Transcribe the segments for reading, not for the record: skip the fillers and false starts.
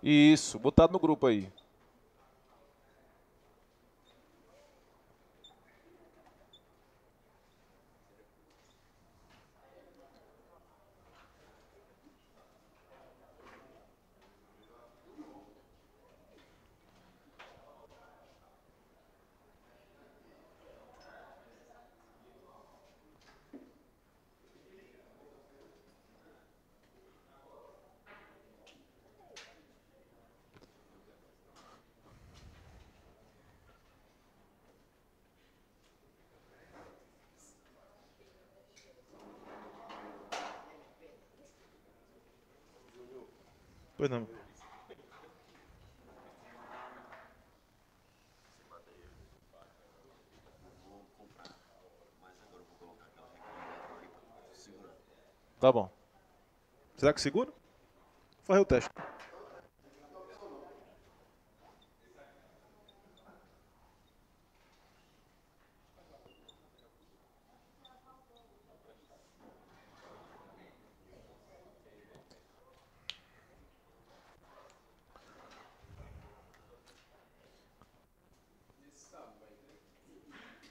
Isso, botado no grupo aí. Pois não. Tá bom. Será que segura? Vou fazer o teste.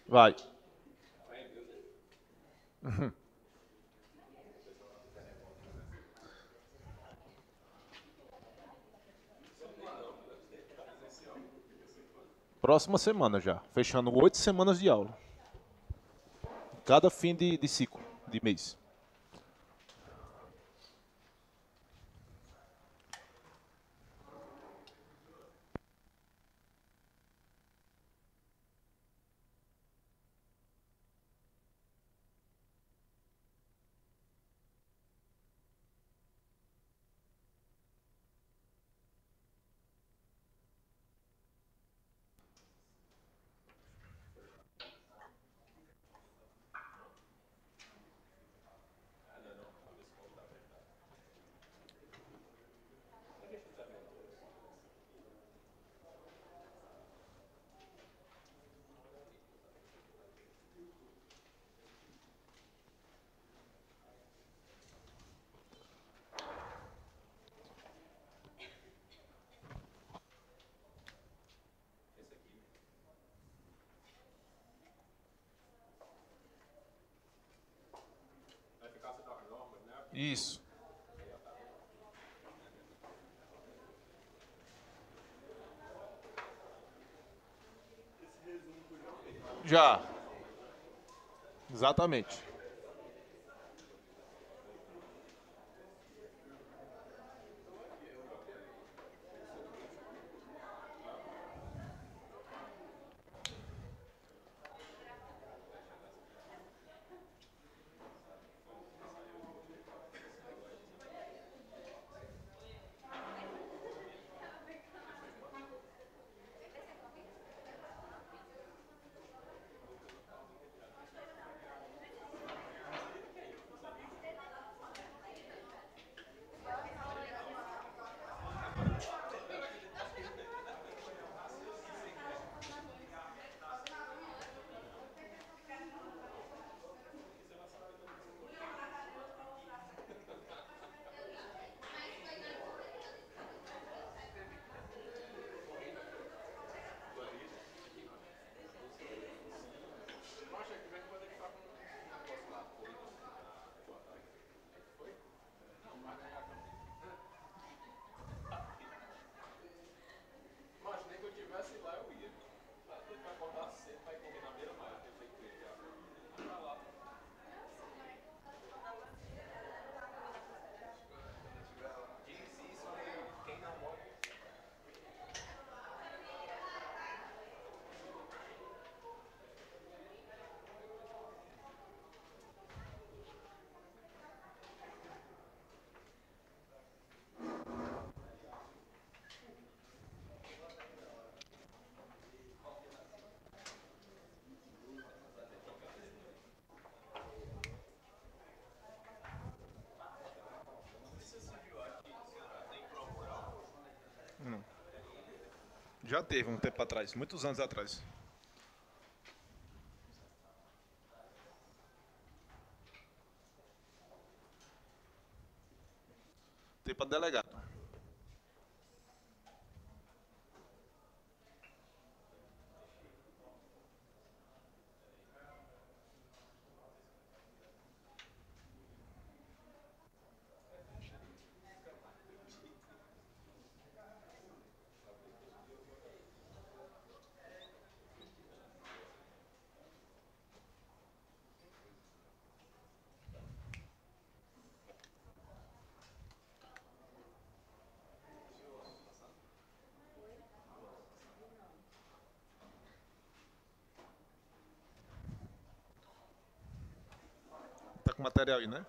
Vai. Próxima semana já. Fechando 8 semanas de aula. Cada fim de ciclo, de mês. Isso. Já. Exatamente. Já teve um tempo atrás, muitos anos atrás. Tem para delegado. com material aí, né?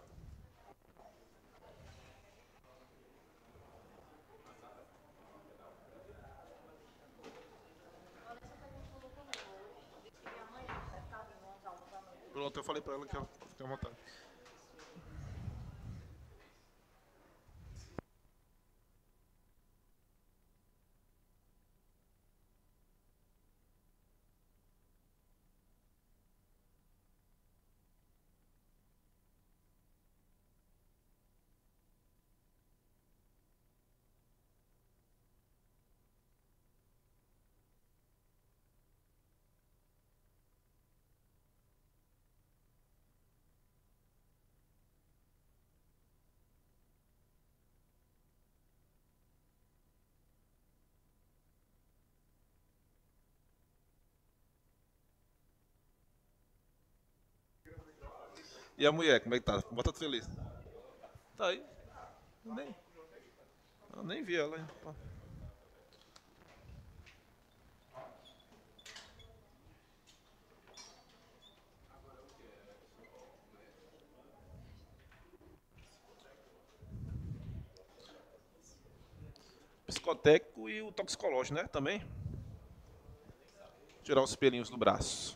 Pronto, eu falei pra ela que ela fica à vontade. E a mulher, como é que tá? Bota tu feliz. Tá aí. Eu nem vi ela, hein? Pô. Psicotécnico e o toxicológico, né? Também. Tirar os pelinhos do braço.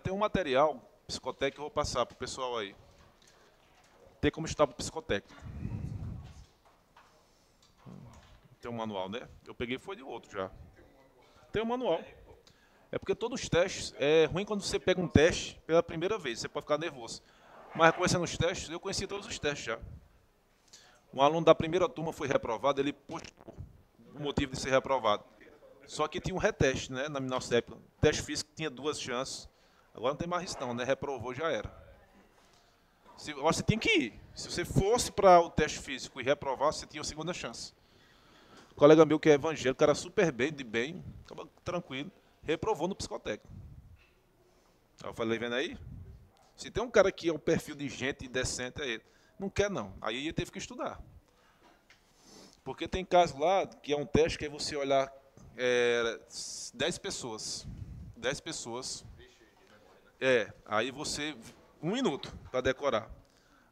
Tem um material psicotécnico que eu vou passar pro pessoal aí. Tem como estudar pro psicotécnico. Tem um manual, né? Eu peguei foi de outro já. Tem um manual. É porque todos os testes, é ruim quando você pega um teste pela primeira vez, você pode ficar nervoso. Mas conhecendo os testes, eu conheci todos os testes já. Um aluno da primeira turma foi reprovado, ele postou o motivo de ser reprovado. Só que tinha um reteste, né, na nossa época. O teste físico tinha 2 chances. Agora não tem mais isso não, né? Reprovou, já era. Agora você tinha que ir. Se você fosse para o teste físico e reprovar, você tinha a segunda chance. Um colega meu que é evangélico, cara super bem, de bem, tranquilo, reprovou no psicotécnico. Aí eu falei, vendo aí? Se tem um cara que é um perfil de gente decente, é ele. Não quer não. Aí ele teve que estudar. Porque tem caso lá que é um teste que é você olhar 10 pessoas. 10 pessoas. Aí você... 1 minuto para decorar.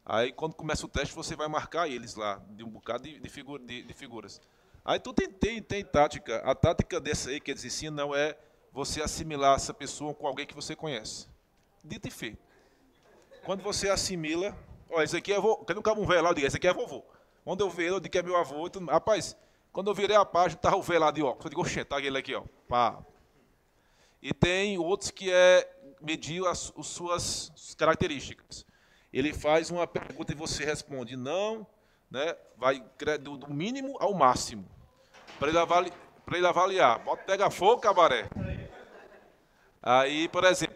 Aí quando começa o teste, você vai marcar eles lá, de um bocado de figuras. Aí tu tem tática. A tática dessa aí que eles ensinam não é você assimilar essa pessoa com alguém que você conhece. Dito e feito. Quando você assimila... Olha, esse aqui é vovô. Quando um velho lá, eu digo, esse aqui é vovô. Quando eu vi ele, eu digo que é meu avô. Então, rapaz, quando eu virei a página, estava o velho lá de óculos. Eu digo, oxe, tá ele aqui, ó. Pá. E tem outros que medir as suas características. Ele faz uma pergunta e você responde não, né? Vai do mínimo ao máximo. Para ele avaliar. Pega fogo, cabaré. Aí, por exemplo,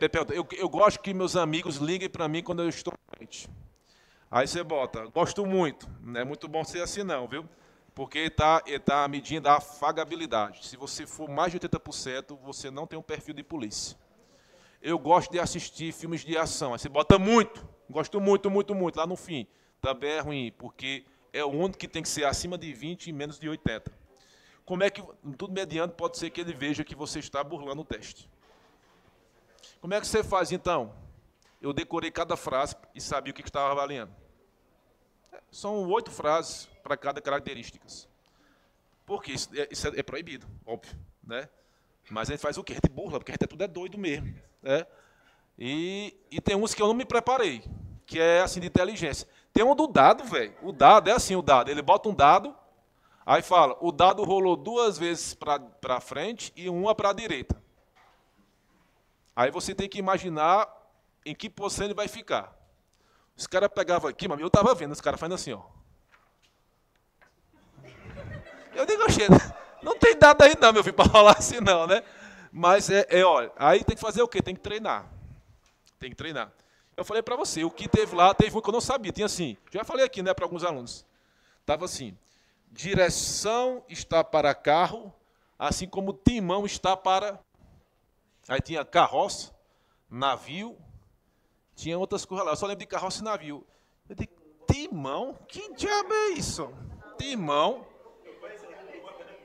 eu gosto que meus amigos liguem para mim quando eu estou doente. Aí você bota, gosto muito. Não é muito bom ser assim não, viu? Porque ele tá medindo a afagabilidade. Se você for mais de 80%, você não tem um perfil de polícia. Eu gosto de assistir filmes de ação. Aí você bota muito. Gosto muito, muito, muito. Lá no fim, também é ruim, porque é o único que tem que ser acima de 20 e menos de 80. Como é que, tudo mediante, pode ser que ele veja que você está burlando o teste. Como é que você faz, então? Eu decorei cada frase e sabia o que estava avaliando. São 8 frases para cada característica. Porque isso é proibido, óbvio, né? Mas a gente faz o quê? A gente burla, porque a gente tudo é doido mesmo, né? E tem uns que eu não me preparei, que é assim de inteligência. Tem um do dado, velho. O dado é assim, o dado. Ele bota um dado, aí fala, o dado rolou 2 vezes para frente e 1 para a direita. Aí você tem que imaginar em que posição ele vai ficar. Os caras pegavam aqui, mas eu estava vendo, os caras fazendo assim, ó. Eu digo, não tem dado aí não, meu filho, para rolar assim não, né? Mas olha, aí tem que fazer o quê? Tem que treinar. Tem que treinar. Eu falei para você, o que teve lá, teve um que eu não sabia, tinha assim, já falei aqui, né, para alguns alunos. Estava assim, direção está para carro, assim como timão está para... Aí tinha carroça, navio, tinha outras coisas lá. Eu só lembro de carroça e navio. Eu digo, timão? Que diabo é isso? Timão?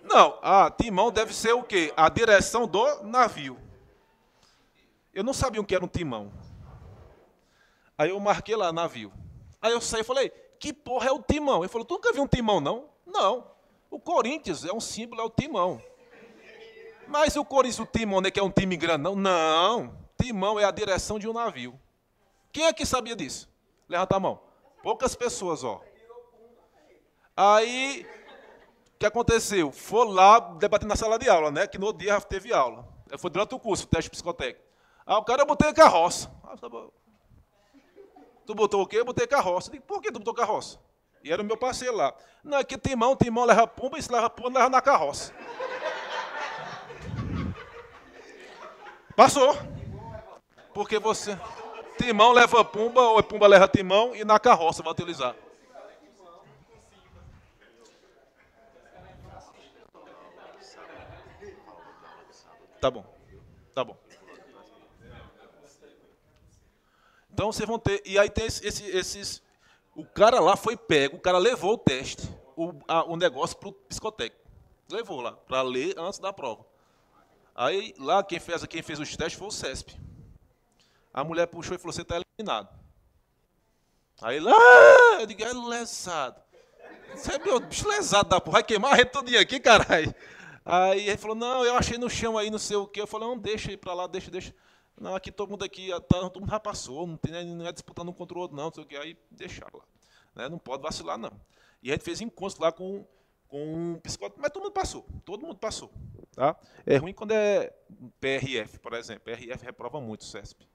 Não, timão deve ser o quê? A direção do navio. Eu não sabia o que era um timão. Aí eu marquei lá, navio. Aí eu saí e falei, que porra é o timão? Ele falou, tu nunca viu um timão, não? Não. O Corinthians é um símbolo, é o timão. Mas o Corinthians, o timão, né, que é um time grande, não? Não. Timão é a direção de um navio. Quem é que sabia disso? Levanta a mão. Poucas pessoas, ó. Aí, o que aconteceu? Foi lá debater na sala de aula, né? Que no outro dia já teve aula. Foi durante o curso, o teste psicotécnico. Aí o cara, eu botei carroça. Tu botou o quê? Eu botei carroça. Eu digo, por que tu botou carroça? E era o meu parceiro lá. Não, é que timão leva pumba, e se leva pumba, leva na carroça. Passou. Porque você... Timão leva pumba, ou pumba leva timão, e na carroça vai utilizar. Tá bom. Tá bom. Então vocês vão ter... E aí tem esses... O cara lá foi pego, o cara levou o teste, o negócio para o psicotécnico. Levou lá, para ler antes da prova. Aí lá quem fez os testes foi o CESP. A mulher puxou e falou, você está eliminado. Aí lá, eu digo, é lesado. Você é meu bicho lesado da porra, vai queimar a rede todo dia aqui, caralho. Aí ele falou, não, eu achei no chão aí, não sei o quê. Eu falei, não, deixa aí para lá, deixa. Não, aqui todo mundo aqui, todo mundo já passou, não é disputando um contra o outro, não, não sei o que, aí deixaram lá. Né? Não pode vacilar, não. E a gente fez encontro lá com um psicólogo, mas todo mundo passou. Tá? É ruim quando é PRF, por exemplo. PRF reprova muito o CESP.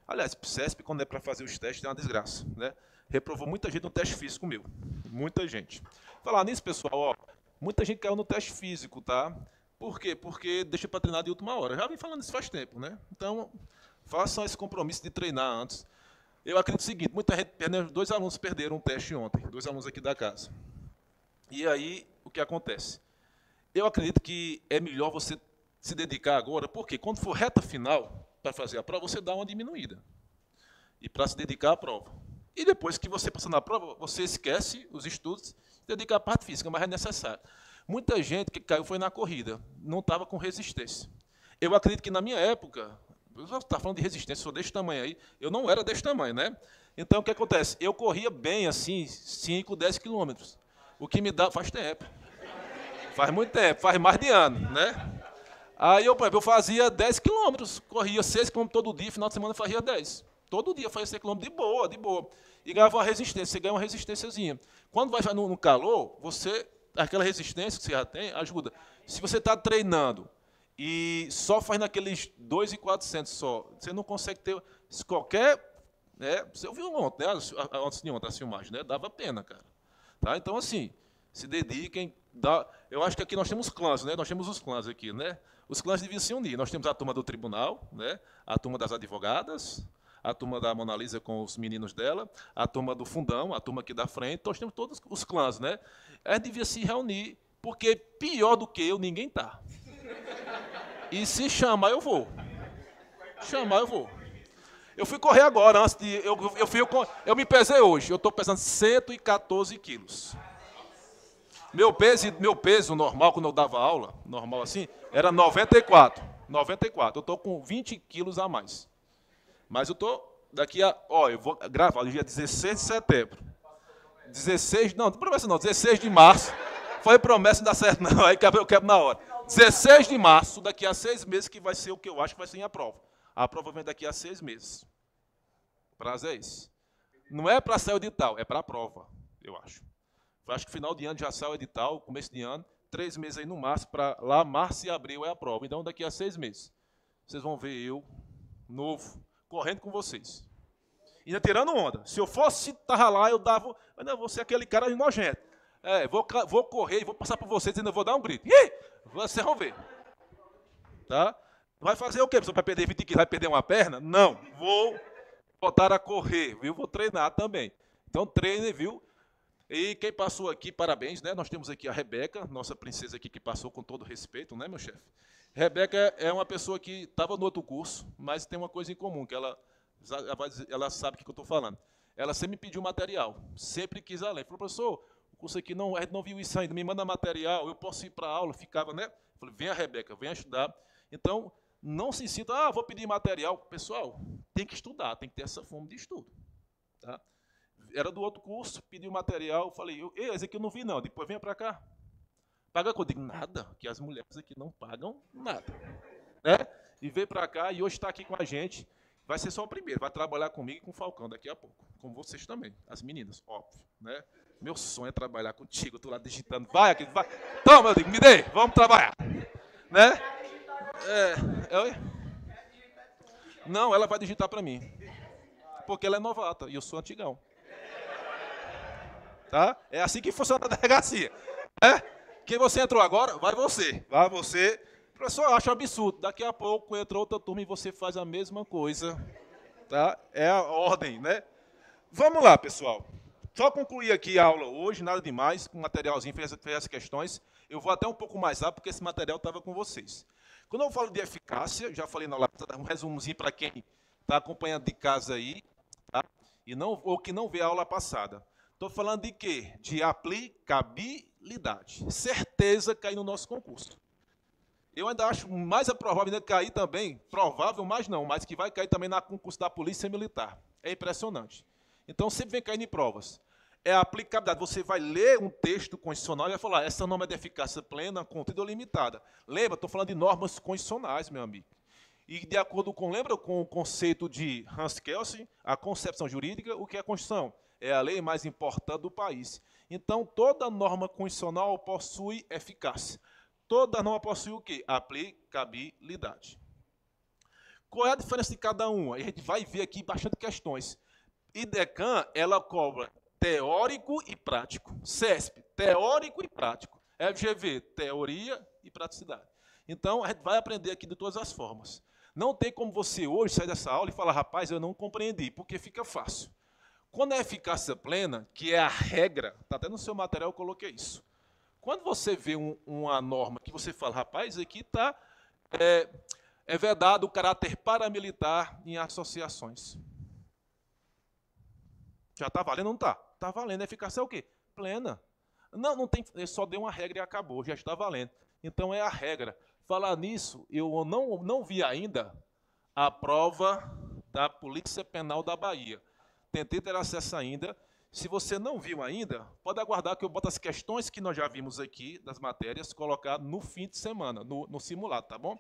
Aliás, o CESP, quando é para fazer os testes, é uma desgraça. Né? Reprovou muita gente no teste físico meu. Muita gente. Falar nisso, pessoal, ó, muita gente caiu no teste físico, tá? Por quê? Porque deixa para treinar de última hora. Já vim falando isso faz tempo, né? Então, façam esse compromisso de treinar antes. Eu acredito o seguinte, muita gente perdeu, 2 alunos perderam um teste ontem, 2 alunos aqui da casa. E aí, o que acontece? Eu acredito que é melhor você se dedicar agora, porque quando for reta final para fazer a prova, você dá uma diminuída. E para se dedicar à prova. E depois que você passar na prova, você esquece os estudos, se dedica à parte física, mas é necessário. Muita gente que caiu foi na corrida, não estava com resistência. Eu acredito que na minha época, eu estava falando de resistência, sou desse tamanho aí, eu não era desse tamanho, né? Então, o que acontece? Eu corria bem, assim, 5, 10 quilômetros. O que me dá, faz tempo. Faz muito tempo, faz mais de ano, né? Aí, eu fazia 10 quilômetros, corria 6 quilômetros todo dia, final de semana eu fazia 10. Todo dia fazia 6 quilômetros de boa. E ganhava uma resistência, você ganha uma resistênciazinha. Quando vai no calor, aquela resistência que você já tem, ajuda. Se você está treinando e só faz naqueles 2.400 só, você não consegue ter qualquer... Né, você ouviu ontem, né, antes de ontem, a filmagem, né, dava pena, cara. Tá? Então, assim, se dediquem. Eu acho que aqui nós temos clãs, né? Nós temos os clãs aqui, né? Os clãs deviam se unir. Nós temos a turma do tribunal, né? A turma das advogadas, a turma da Mona Lisa com os meninos dela, a turma do fundão, a turma aqui da frente. Nós temos todos os clãs, né? A gente devia se reunir, porque pior do que eu, ninguém tá. E se chamar, eu vou. Eu fui correr agora, antes de... Eu me pesei hoje, eu estou pesando 114 quilos. Meu peso normal, quando eu dava aula, normal assim, era 94. Eu estou com 20 quilos a mais. Mas eu estou daqui a... Ó, eu vou gravar no dia 16 de setembro. 16 de março. Foi promessa, não dá certo não, aí eu quebro na hora. 16 de março, daqui a 6 meses, que vai ser o que eu acho que vai ser a prova. A prova vem daqui a 6 meses. O prazo é esse. Não é para sair o edital, é para a prova, eu acho. Eu acho que final de ano já sai o edital, começo de ano, 3 meses aí no máximo, para lá, março e abril é a prova. Então, daqui a 6 meses, vocês vão ver eu, novo, correndo com vocês. Ainda tirando onda. Se eu fosse estar lá, eu dava... Eu vou ser aquele cara nojento. Vou correr e vou passar por vocês e ainda vou dar um grito. Ih! Vocês vão ver. Tá? Vai fazer o quê? Você vai perder 20 quilos, vai perder uma perna? Não. Vou botar a correr, viu? Vou treinar também. Então, treine, viu? E quem passou aqui, parabéns, né? Nós temos aqui a Rebeca, nossa princesa aqui que passou com todo respeito, né, meu chefe? Rebeca é uma pessoa que estava no outro curso, mas tem uma coisa em comum, que ela sabe o que eu estou falando. Ela sempre me pediu material, sempre quis além. Falou, professor, o curso aqui a gente não viu isso ainda, me manda material, eu posso ir para a aula, ficava, né? Falei, venha, Rebeca, venha estudar. Então, não se sinta, vou pedir material. Pessoal, tem que estudar, tem que ter essa fome de estudo. Tá? Era do outro curso, pedi o material, falei, esse aqui eu não vi não, depois venha para cá. Paga quanto? Eu digo, nada, que as mulheres aqui não pagam nada. Né? E veio para cá e hoje está aqui com a gente. Vai ser só o primeiro, vai trabalhar comigo e com o Falcão daqui a pouco. Com vocês também, as meninas, óbvio. Né? Meu sonho é trabalhar contigo, eu estou lá digitando. Vai aqui, vai. Toma, eu digo, me dê, vamos trabalhar. Né? Não, ela vai digitar para mim. Porque ela é novata e eu sou antigão. Tá? É assim que funciona a delegacia. Quem você entrou agora, vai você. Vai você. Professor, eu acho absurdo. Daqui a pouco entra outra turma e você faz a mesma coisa. Tá? É a ordem, né? Vamos lá, pessoal. Só concluir aqui a aula hoje, nada demais, com um materialzinho, fez as questões. Eu vou até um pouco mais rápido, porque esse material estava com vocês. Quando eu falo de eficácia, já falei na aula, um resumozinho para quem está acompanhando de casa aí, tá? Ou que não vê a aula passada. Estou falando de quê? De aplicabilidade. Certeza cair no nosso concurso. Eu ainda acho mais provável ainda cair também, provável, mas não, mas que vai cair também no concurso da Polícia Militar. É impressionante. Então, sempre vem caindo em provas. É a aplicabilidade. Você vai ler um texto constitucional e vai falar, essa norma é de eficácia plena, contida ou limitada. Lembra, estou falando de normas constitucionais, meu amigo. E de acordo com, lembra com o conceito de Hans Kelsen, a concepção jurídica, o que é a Constituição? É a lei mais importante do país. Então, toda norma constitucional possui eficácia. Toda norma possui o quê? Aplicabilidade. Qual é a diferença de cada uma? A gente vai ver aqui bastante questões. IDECAN, ela cobra teórico e prático. CESP, teórico e prático. FGV, teoria e praticidade. Então, a gente vai aprender aqui de todas as formas. Não tem como você hoje sair dessa aula e falar, rapaz, eu não compreendi, porque fica fácil. Quando é eficácia plena, que é a regra, está até no seu material eu coloquei isso. Quando você vê uma norma que você fala, rapaz, aqui está vedado o caráter paramilitar em associações. Já está valendo ou não está? Está valendo. A eficácia é o quê? Plena. Não tem, só deu uma regra e acabou, já está valendo. Então é a regra. Falar nisso, eu não vi ainda a prova da Polícia Penal da Bahia. Tentei ter acesso ainda. Se você não viu ainda, pode aguardar que eu boto as questões que nós já vimos aqui, das matérias, colocar no fim de semana, no simulado, tá bom?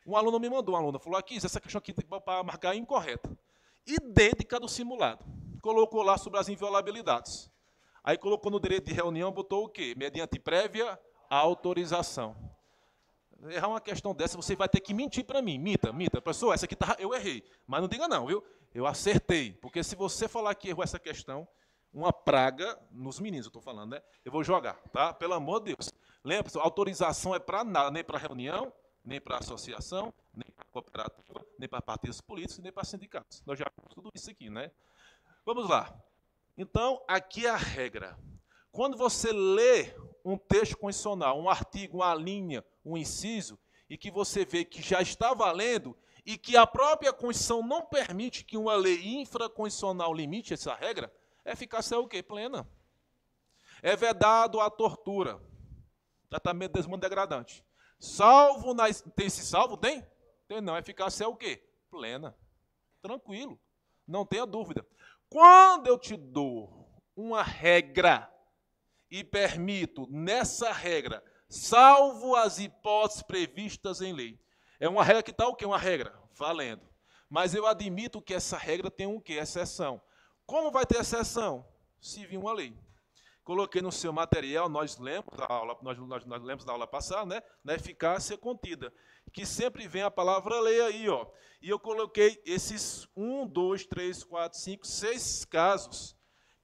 Um aluno me mandou, falou, aqui, essa questão aqui para marcar é incorreta. Idêntica do simulado. Colocou lá sobre as inviolabilidades. Aí colocou no direito de reunião, botou o quê? Mediante prévia autorização. Errar uma questão dessa, você vai ter que mentir para mim. Minta. Professor, essa aqui eu errei. Mas não diga não, viu? Eu acertei. Porque se você falar que errou essa questão, uma praga nos meninos, eu estou falando, né? Eu vou jogar, tá? Pelo amor de Deus. Lembra, pessoal, autorização é para nada, nem para reunião, nem para associação, nem para cooperativa, nem para partidos políticos, nem para sindicatos. Nós já vimos tudo isso aqui, né? Vamos lá. Então, aqui é a regra. Quando você lê um texto constitucional, um artigo, uma linha, um inciso, e que você vê que já está valendo e que a própria Constituição não permite que uma lei infraconstitucional limite essa regra, a eficácia é o quê? Plena. É vedado a tortura, tratamento desumano degradante. Salvo, tem esse salvo? Tem? Tem não. A eficácia é o quê? Plena. Tranquilo. Não tenha dúvida. Quando eu te dou uma regra e permito, nessa regra, salvo as hipóteses previstas em lei, é uma regra que está o quê? Uma regra valendo. Mas eu admito que essa regra tem um quê? Exceção. Como vai ter exceção? Se vir uma lei. Coloquei no seu material, nós lemos da aula, nós lemos da aula passada, né? Na eficácia contida, que sempre vem a palavra lei aí, ó. E eu coloquei esses 1, 2, 3, 4, 5, 6 casos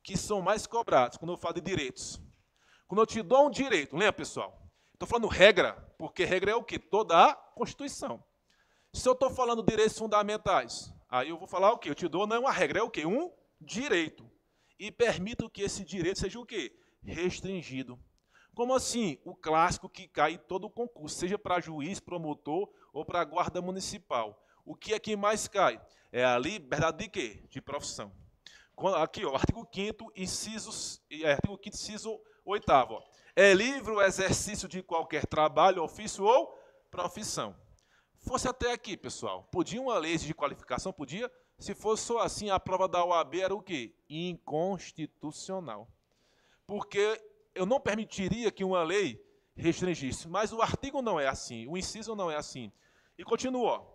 que são mais cobrados, quando eu falo de direitos. Quando eu te dou um direito, lembra, pessoal? Estou falando regra, porque regra é o quê? Toda a Constituição. Se eu estou falando direitos fundamentais, aí eu vou falar o quê? Eu te dou, não é uma regra, é o quê? Um direito. E permito que esse direito seja o quê? Restringido. Como assim? O clássico que cai em todo o concurso, seja para juiz, promotor ou para guarda municipal. O que é que mais cai? É a liberdade de quê? De profissão. Aqui, ó, artigo 5º, artigo 5º, inciso 8º. Ó. É livre o exercício de qualquer trabalho, ofício ou profissão. Fosse até aqui, pessoal. Podia uma lei de qualificação? Podia? Se fosse só assim, a prova da OAB era o quê? Inconstitucional. Porque eu não permitiria que uma lei restringisse. Mas o artigo não é assim, o inciso não é assim. E continua.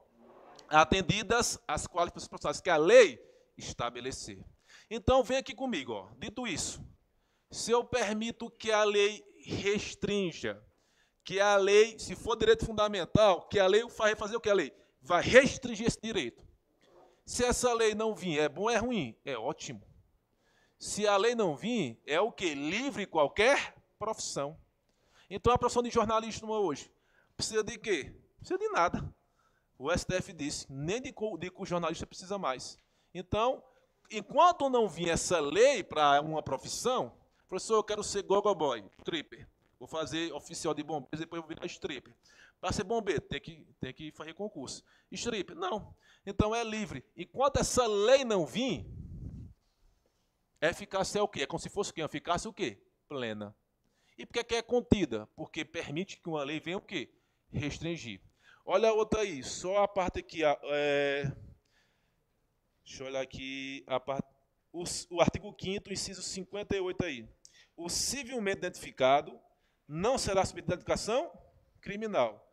Atendidas as qualificações processuais que a lei estabelecer. Então, vem aqui comigo. Ó. Dito isso, se eu permito que a lei restrinja, que a lei, se for direito fundamental, que a lei vai fazer o que a lei? Vai restringir esse direito. Se essa lei não vir, é bom ou é ruim? É ótimo. Se a lei não vir, é o que? Livre qualquer profissão. Então, a profissão de jornalista hoje precisa de quê? Precisa de nada. O STF disse, nem de que o jornalista precisa mais. Então, enquanto não vir essa lei para uma profissão, professor, eu quero ser gogoboy, stripper. Vou fazer oficial de bombeiros, depois vou virar stripper. Para ser bombeiro, tem que fazer concurso. Stripper, não. Então é livre. Enquanto essa lei não vir, a eficácia é o quê? É como se fosse o quê? A eficácia é o quê? Plena. E por que é contida? Porque permite que uma lei venha o quê? Restringir. Olha a outra aí, só a parte aqui. Deixa eu olhar aqui a parte. O artigo 5º, inciso 58 aí. O civilmente identificado não será submetido à identificação criminal,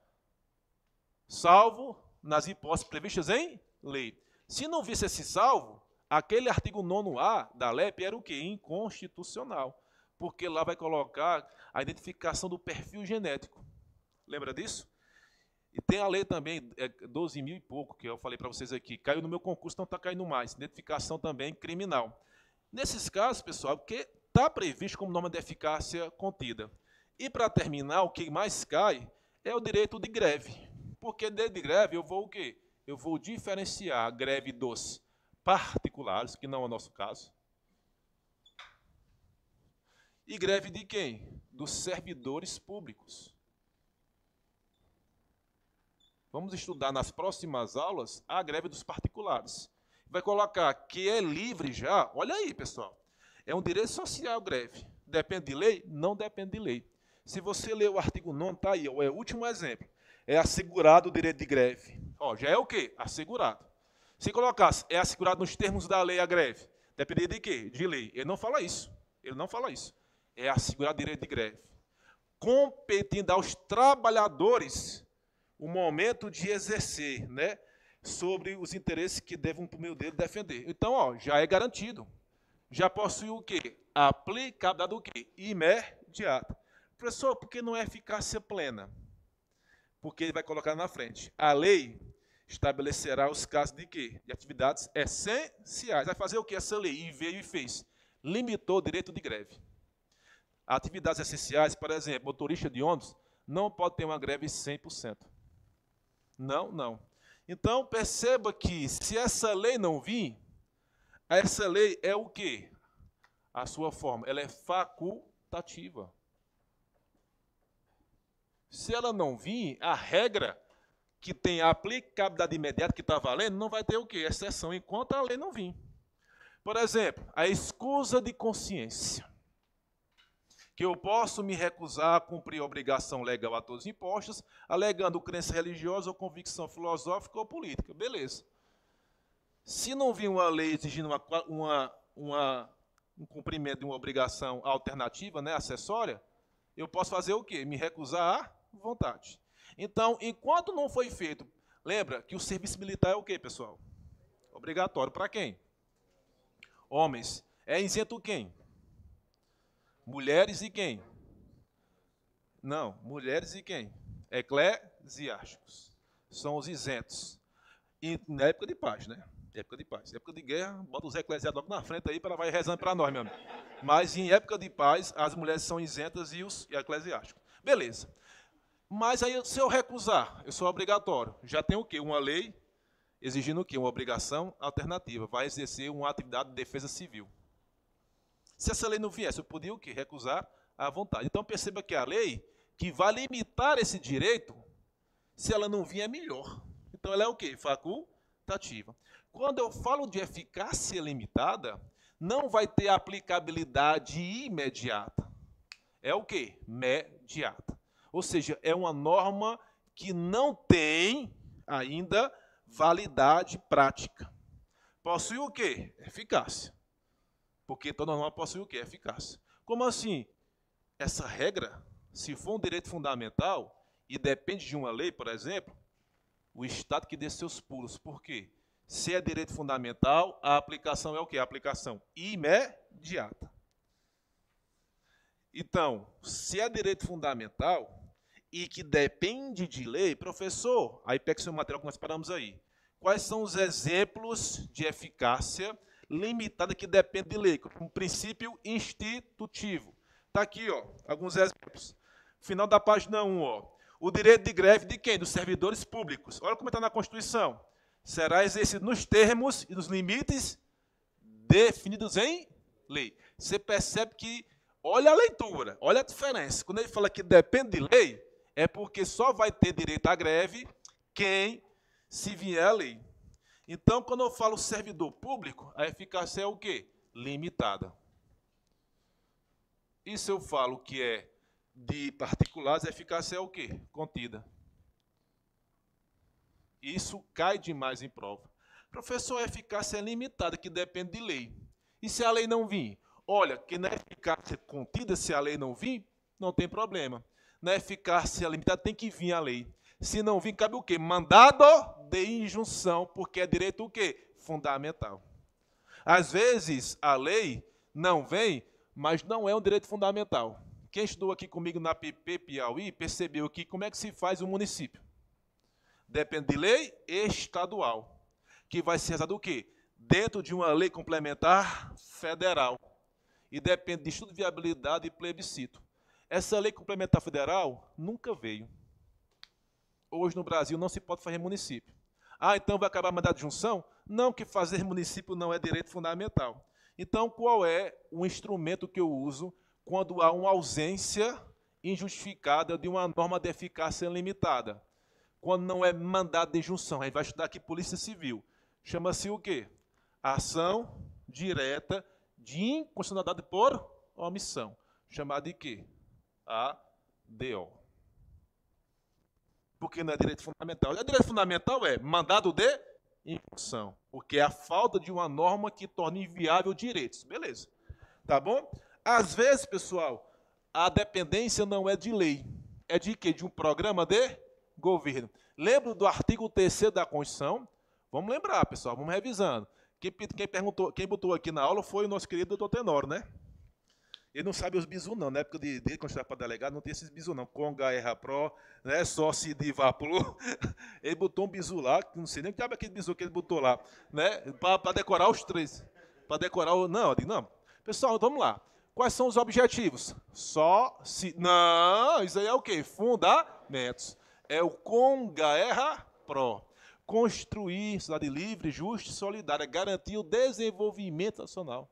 salvo nas hipóteses previstas em lei. Se não visse esse salvo, aquele artigo 9A da LEP era o quê? Inconstitucional. Porque lá vai colocar a identificação do perfil genético. Lembra disso? E tem a lei também, 12 mil e pouco, que eu falei para vocês aqui. Caiu no meu concurso, não está caindo mais. Identificação também criminal. Nesses casos, pessoal, que está previsto como norma de eficácia contida. E para terminar, o que mais cai é o direito de greve. Porque direito de greve eu vou o quê? Eu vou diferenciar a greve dos particulares, que não é o nosso caso. E greve de quem? Dos servidores públicos. Vamos estudar nas próximas aulas a greve dos particulares. Vai colocar que é livre já. Olha aí, pessoal. É um direito social greve. Depende de lei? Não depende de lei. Se você ler o artigo 9, está aí, é o último exemplo. É assegurado o direito de greve. Ó, já é o quê? Assegurado. Se colocasse, é assegurado nos termos da lei a greve. Depende de quê? De lei. Ele não fala isso. Ele não fala isso. É assegurado o direito de greve. Competindo aos trabalhadores o momento de exercer, né, sobre os interesses que devem, por meio dele, defender. Então, ó, já é garantido. Já possui o quê? Aplicabilidade do quê? Imediata. Professor, por que não é eficácia plena? Porque ele vai colocar na frente. A lei estabelecerá os casos de quê? De atividades essenciais. Vai fazer o que essa lei? E veio e fez. Limitou o direito de greve. Atividades essenciais, por exemplo, motorista de ônibus, não pode ter uma greve 100%. Não, não. Então, perceba que se essa lei não vir, essa lei é o quê? A sua forma, ela é facultativa. Se ela não vir, a regra que tem a aplicabilidade imediata que está valendo, não vai ter o quê? Exceção, enquanto a lei não vir. Por exemplo, a escusa de consciência. Que eu posso me recusar a cumprir a obrigação legal a todos os impostos, alegando crença religiosa ou convicção filosófica ou política. Beleza. Se não vir uma lei exigindo um cumprimento de uma obrigação alternativa, né, acessória, eu posso fazer o quê? Me recusar à vontade. Então, enquanto não foi feito, lembra que o serviço militar é o quê, pessoal? Obrigatório para quem? Homens. É isento quem? Mulheres e quem? Não, mulheres e quem? Eclesiásticos. São os isentos. E na época de paz, né? Época de paz. Época de guerra, bota os eclesiásticos na frente aí para vai rezando para nós, meu amigo. Mas em época de paz, as mulheres são isentas e os eclesiásticos. Beleza. Mas aí, se eu recusar, eu sou obrigatório. Já tem o quê? Uma lei exigindo o quê? Uma obrigação alternativa. Vai exercer uma atividade de defesa civil. Se essa lei não viesse, eu podia o quê? Recusar à vontade. Então, perceba que a lei que vai limitar esse direito, se ela não vier, é melhor. Então, ela é o quê? Facultativa. Quando eu falo de eficácia limitada, não vai ter aplicabilidade imediata. É o quê? Mediata. Ou seja, é uma norma que não tem ainda validade prática. possui o quê? Eficácia. Porque toda norma possui o quê? Eficácia. Como assim? Essa regra, se for um direito fundamental e depende de uma lei, por exemplo, o Estado que dê seus pulos. Por quê? Se é direito fundamental, a aplicação é o quê? A aplicação imediata. Então, se é direito fundamental e que depende de lei, professor, aí pega o seu material que nós paramos aí. Quais são os exemplos de eficácia limitada que depende de lei, como princípio institutivo? Está aqui, ó, alguns exemplos. Final da página 1, ó. O direito de greve de quem? Dos servidores públicos. Olha como está na Constituição. Será exercido nos termos e nos limites definidos em lei. Você percebe que, olha a leitura, olha a diferença. Quando ele fala que depende de lei, é porque só vai ter direito à greve quem se vier a lei. Então, quando eu falo servidor público, a eficácia é o quê? Limitada. E se eu falo que é de particulares, a eficácia é o quê? Contida. Isso cai demais em prova. Professor, a eficácia é limitada, que depende de lei. E se a lei não vir? Olha, que na eficácia contida, se a lei não vir, não tem problema. Na eficácia limitada tem que vir a lei. Se não vir, cabe o quê? Mandado de injunção, porque é direito o quê? Fundamental. Às vezes, a lei não vem, mas não é um direito fundamental. Quem estudou aqui comigo na PP Piauí percebeu que como é que se faz um município? Depende de lei estadual, que vai ser do quê? Dentro de uma lei complementar federal. E depende de estudo de viabilidade e plebiscito. Essa lei complementar federal nunca veio. Hoje no Brasil não se pode fazer município. Ah, então vai acabar a mandado de junção? Não, que fazer município não é direito fundamental. Então, qual é o instrumento que eu uso quando há uma ausência injustificada de uma norma de eficácia limitada? Quando não é mandado de injunção, aí vai estudar aqui Polícia Civil. Chama-se o quê? Ação direta de inconstitucionalidade por omissão. Chamada de quê? ADO. Porque não é direito fundamental. E direito fundamental é mandado de injunção, porque é a falta de uma norma que torna inviável direitos. Beleza. Tá bom? Às vezes, pessoal, a dependência não é de lei. É de quê? De um programa de governo. Lembra do artigo 3º da Constituição? Vamos lembrar, pessoal, vamos revisando. Quem botou aqui na aula foi o nosso querido doutor Tenório, né? Ele não sabe os bizu, não. Na época de quando estava para delegado, não tinha esses bizu, não. Conga, Erra Pro, né? Sócio de Vapulu. Ele botou um bizu lá, que não sei nem o que é aquele bizu que ele botou lá, né? Para decorar os três. Para decorar o. Não, eu digo, não. Pessoal, vamos lá. Quais são os objetivos? Só se. Não, isso aí é o quê? Fundamentos. É o Conga, Erra Pro. Construir cidade livre, justa e solidária. Garantir o desenvolvimento nacional.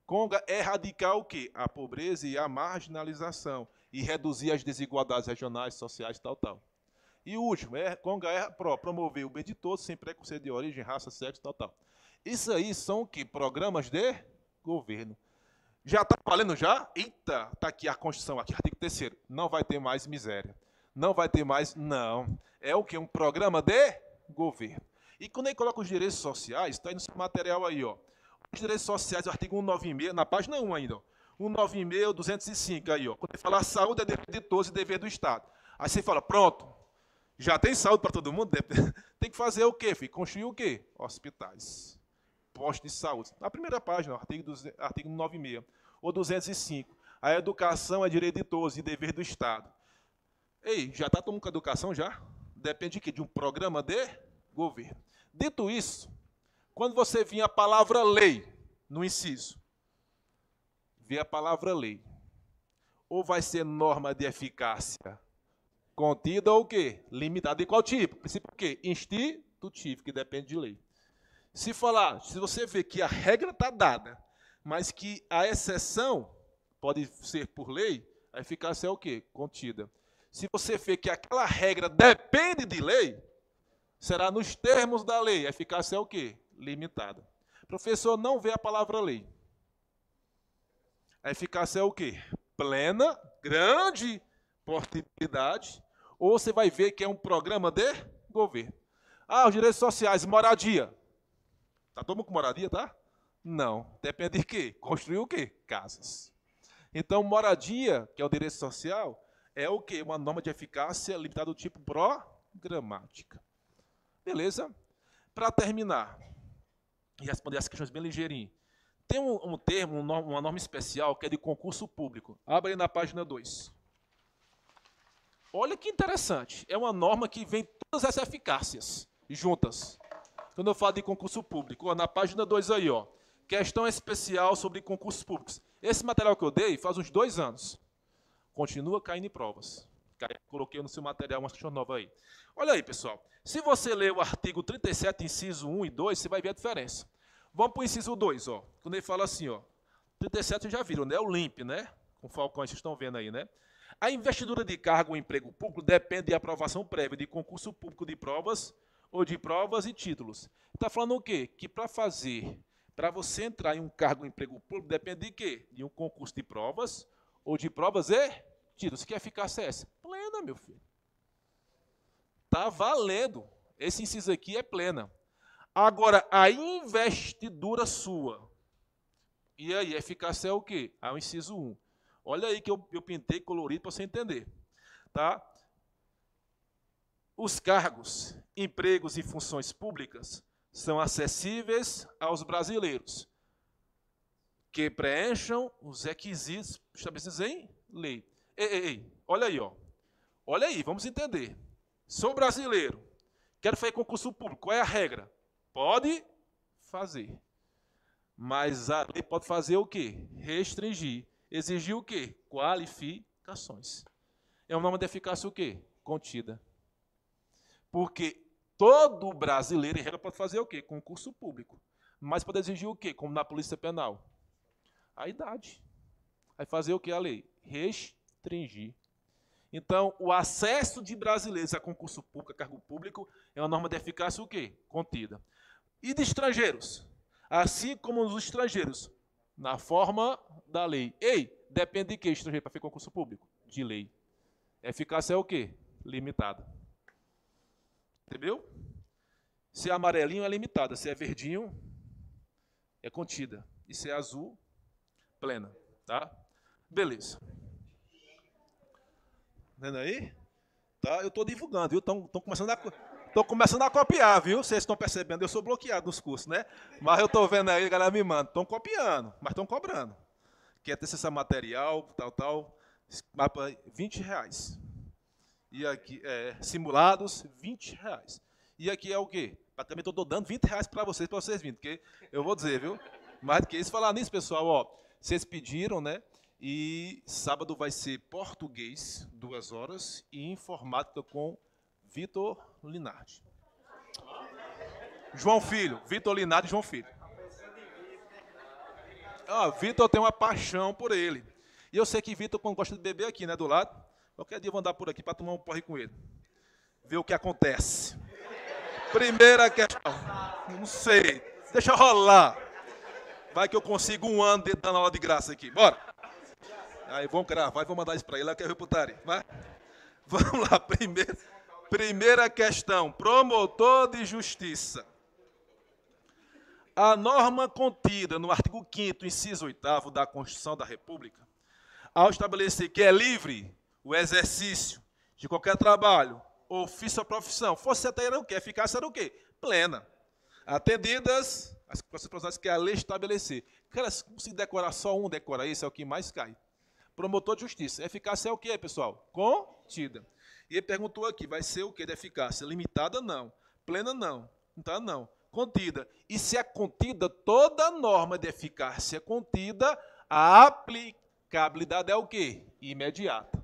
Conga é erradicar o quê? A pobreza e a marginalização. E reduzir as desigualdades regionais, sociais, tal. E o último, Conga é promover o bem de todos, sem preconceito de origem, raça, sexo, tal. Isso aí são o quê? Programas de governo. Já está valendo já? Eita, está aqui a Constituição, aqui, artigo 3º. Não vai ter mais miséria. Não vai ter mais, não. É o quê? Um programa de governo. E quando ele coloca os direitos sociais, está aí no seu material aí, ó. Os direitos sociais, artigo 196, na página 1 ainda, ó. 196, 205 aí, ó. Quando ele fala a saúde é dever de todos e dever do Estado. Aí você fala, pronto, já tem saúde para todo mundo? Tem que fazer o quê, filho? Construir o quê? Hospitais, postos de saúde. Na primeira página, ó, artigo 196, ou 205. A educação é direito de todos e dever do Estado. Ei, já está todo mundo com a educação já? Depende de quê? De um programa de governo. Dito isso, quando você vir a palavra lei no inciso, vê a palavra lei, ou vai ser norma de eficácia contida ou o quê? Limitada. De qual tipo? Princípio o quê? Institutivo, que depende de lei. Se você vê que a regra está dada, mas que a exceção pode ser por lei, a eficácia é o quê? Contida. Se você vê que aquela regra depende de lei, será nos termos da lei. A eficácia é o quê? Limitada. Professor, não vê a palavra lei. A eficácia é o quê? Plena, grande portabilidade, ou você vai ver que é um programa de governo. Ah, os direitos sociais, moradia. Tá todo mundo com moradia, tá? Não. Depende de quê? Construir o quê? Casas. Então, moradia, que é o direito social, é o quê? Uma norma de eficácia limitada do tipo programática. Beleza? Para terminar, e responder as questões bem ligeirinho, tem um termo, uma norma especial, que é de concurso público. Abre aí na página 2. Olha que interessante. É uma norma que vem todas essas eficácias juntas. Quando eu falo de concurso público, ó, na página 2 aí, ó, questão especial sobre concursos públicos. Esse material que eu dei faz uns 2 anos. Continua caindo em provas. Coloquei no seu material uma questão nova aí. Olha aí, pessoal. Se você ler o artigo 37, inciso 1 e 2, você vai ver a diferença. Vamos para o inciso 2, ó. Quando ele fala assim, ó. 37 vocês já viram, né? O LIMP, né? Com falcões, vocês estão vendo aí, né? A investidura de cargo ou emprego público depende de aprovação prévia de concurso público de provas ou de provas e títulos. Está falando o quê? Que para você entrar em um cargo ou emprego público, depende de quê? De um concurso de provas ou de provas e títulos. Que eficácia é essa? Plena, meu filho. Está valendo. Esse inciso aqui é plena. Agora, a investidura sua. E aí, a eficácia é o quê? É o inciso 1. Olha aí que eu pintei colorido para você entender. Tá? Os cargos, empregos e funções públicas são acessíveis aos brasileiros que preencham os requisitos estabelecidos em lei. Ei, olha aí, ó. Olha aí, vamos entender. Sou brasileiro, quero fazer concurso público, qual é a regra? Pode fazer. Mas a lei pode fazer o quê? Restringir. Exigir o quê? Qualificações. É uma norma de eficácia o quê? Contida. Porque todo brasileiro, em regra, pode fazer o quê? Concurso público. Mas pode exigir o quê? Como na Polícia Penal? A idade. Vai fazer o que a lei? Restringir. Então, o acesso de brasileiros a concurso público, a cargo público, é uma norma de eficácia o quê? Contida. E de estrangeiros? Assim como os estrangeiros, na forma da lei. Ei, depende de que estrangeiro para fazer concurso público? De lei. A eficácia é o quê? Limitada. Entendeu? Se é amarelinho, é limitada. Se é verdinho, é contida. E se é azul, plena. Tá? Beleza. Vendo aí? Tá? Eu estou divulgando, viu? Estão começando a copiar, viu? Vocês estão percebendo, eu sou bloqueado nos cursos, né? Mas eu estou vendo aí, a galera me manda. Estão copiando, mas estão cobrando. Quer ter esse material, tal, mapa R$20. E aqui, simulados, R$20. E aqui é o quê? Praticamente eu estou dando R$20 para vocês virem, porque eu vou dizer, viu? Mais do que isso, falar nisso, pessoal, ó, vocês pediram, né? E sábado vai ser português, 2 horas, e informática com Vitor Linardi. João Filho, Vitor Linardi e João Filho. Vitor tem uma paixão por ele. E eu sei que Vitor, quando gosta de beber aqui, né, do lado, qualquer dia eu vou andar por aqui para tomar um porre com ele. Ver o que acontece. Primeira questão. Não sei. Deixa rolar. Vai que eu consigo 1 ano dando aula de graça aqui. Bora. Aí vamos gravar e vou mandar isso para ele. Lá que é reputaria. Vai. Vamos lá. Primeira questão. Promotor de justiça. A norma contida no artigo 5º, inciso 8º da Constituição da República, ao estabelecer que é livre o exercício de qualquer trabalho, ofício ou profissão, fosse até era o quê? Eficácia era o quê? Plena. Atendidas as processos que a lei estabelecer. Cara, se decorar só um, decora isso, é o que mais cai. Promotor de justiça. Eficácia é o quê, pessoal? Contida. E ele perguntou aqui, vai ser o quê de eficácia? Limitada, não. Plena, não. Então, não. Contida. E se é contida, toda norma de eficácia é contida, a aplicabilidade é o quê? Imediata.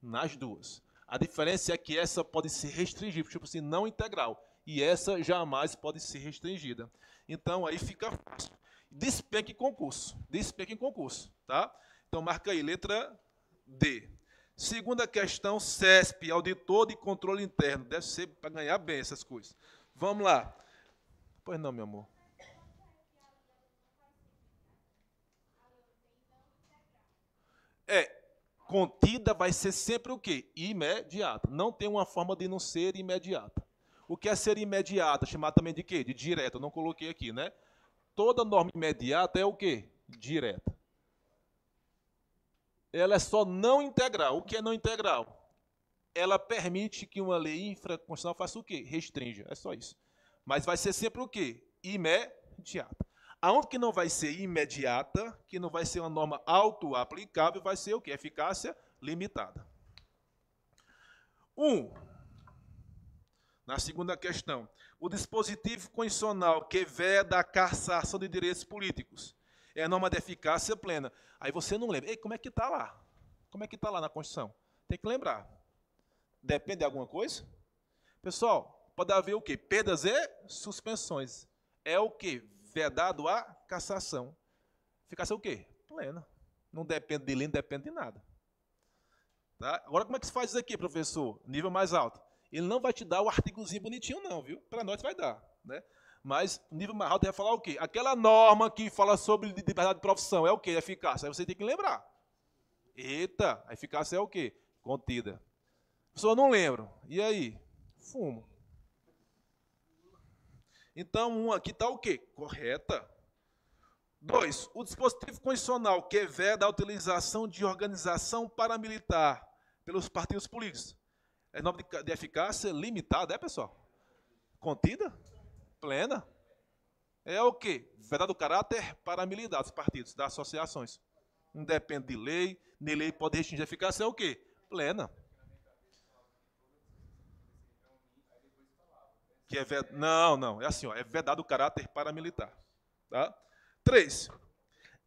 Nas duas. A diferença é que essa pode ser restringida, tipo assim, não integral. E essa jamais pode ser restringida. Então, aí fica fácil. Despenque em concurso. Despenque em concurso, tá? Então, marca aí, letra D. Segunda questão, CESP, auditor de controle interno. Deve ser para ganhar bem essas coisas. Vamos lá. Pois não, meu amor. Contida vai ser sempre o quê? Imediata. Não tem uma forma de não ser imediata. O que é ser imediata? Chamado também de quê? De direta. Eu não coloquei aqui, né? Toda norma imediata é o quê? Direta. Ela é só não integral. O que é não integral? Ela permite que uma lei infraconstitucional faça o quê? Restrinja. É só isso. Mas vai ser sempre o quê? Imediata. Aonde que não vai ser imediata, que não vai ser uma norma auto-aplicável, vai ser o quê? Eficácia limitada. Na segunda questão, o dispositivo constitucional que veda a cassação de direitos políticos é a norma de eficácia plena. Aí você não lembra. Ei, como é que está lá? Como é que está lá na Constituição? Tem que lembrar. Depende de alguma coisa? Pessoal, pode haver o quê? Perdas e suspensões. É o quê? Vedado a cassação. Eficácia o quê? Plena. Não depende de lei, não depende de nada. Tá? Agora, como é que se faz isso aqui, professor? Nível mais alto. Ele não vai te dar o artigozinho bonitinho, não, viu? Para nós vai dar, né? Mas o nível mais alto vai falar o quê? Aquela norma que fala sobre liberdade de profissão é o quê? Eficácia. Aí você tem que lembrar. Eita, a eficácia é o quê? Contida. Professor, não lembro. E aí? Fumo. Então, aqui está o quê? Correta. 2. O dispositivo constitucional que veda a utilização de organização paramilitar pelos partidos políticos. É nome de eficácia limitada, é, pessoal? Contida? Plena? É o quê? Vedado o caráter paramilitar dos partidos, das associações. Não depende de lei, nem lei pode restringir a eficácia, é o quê? Plena. Que é não, é assim, ó, é vedado o caráter paramilitar. Tá? 3.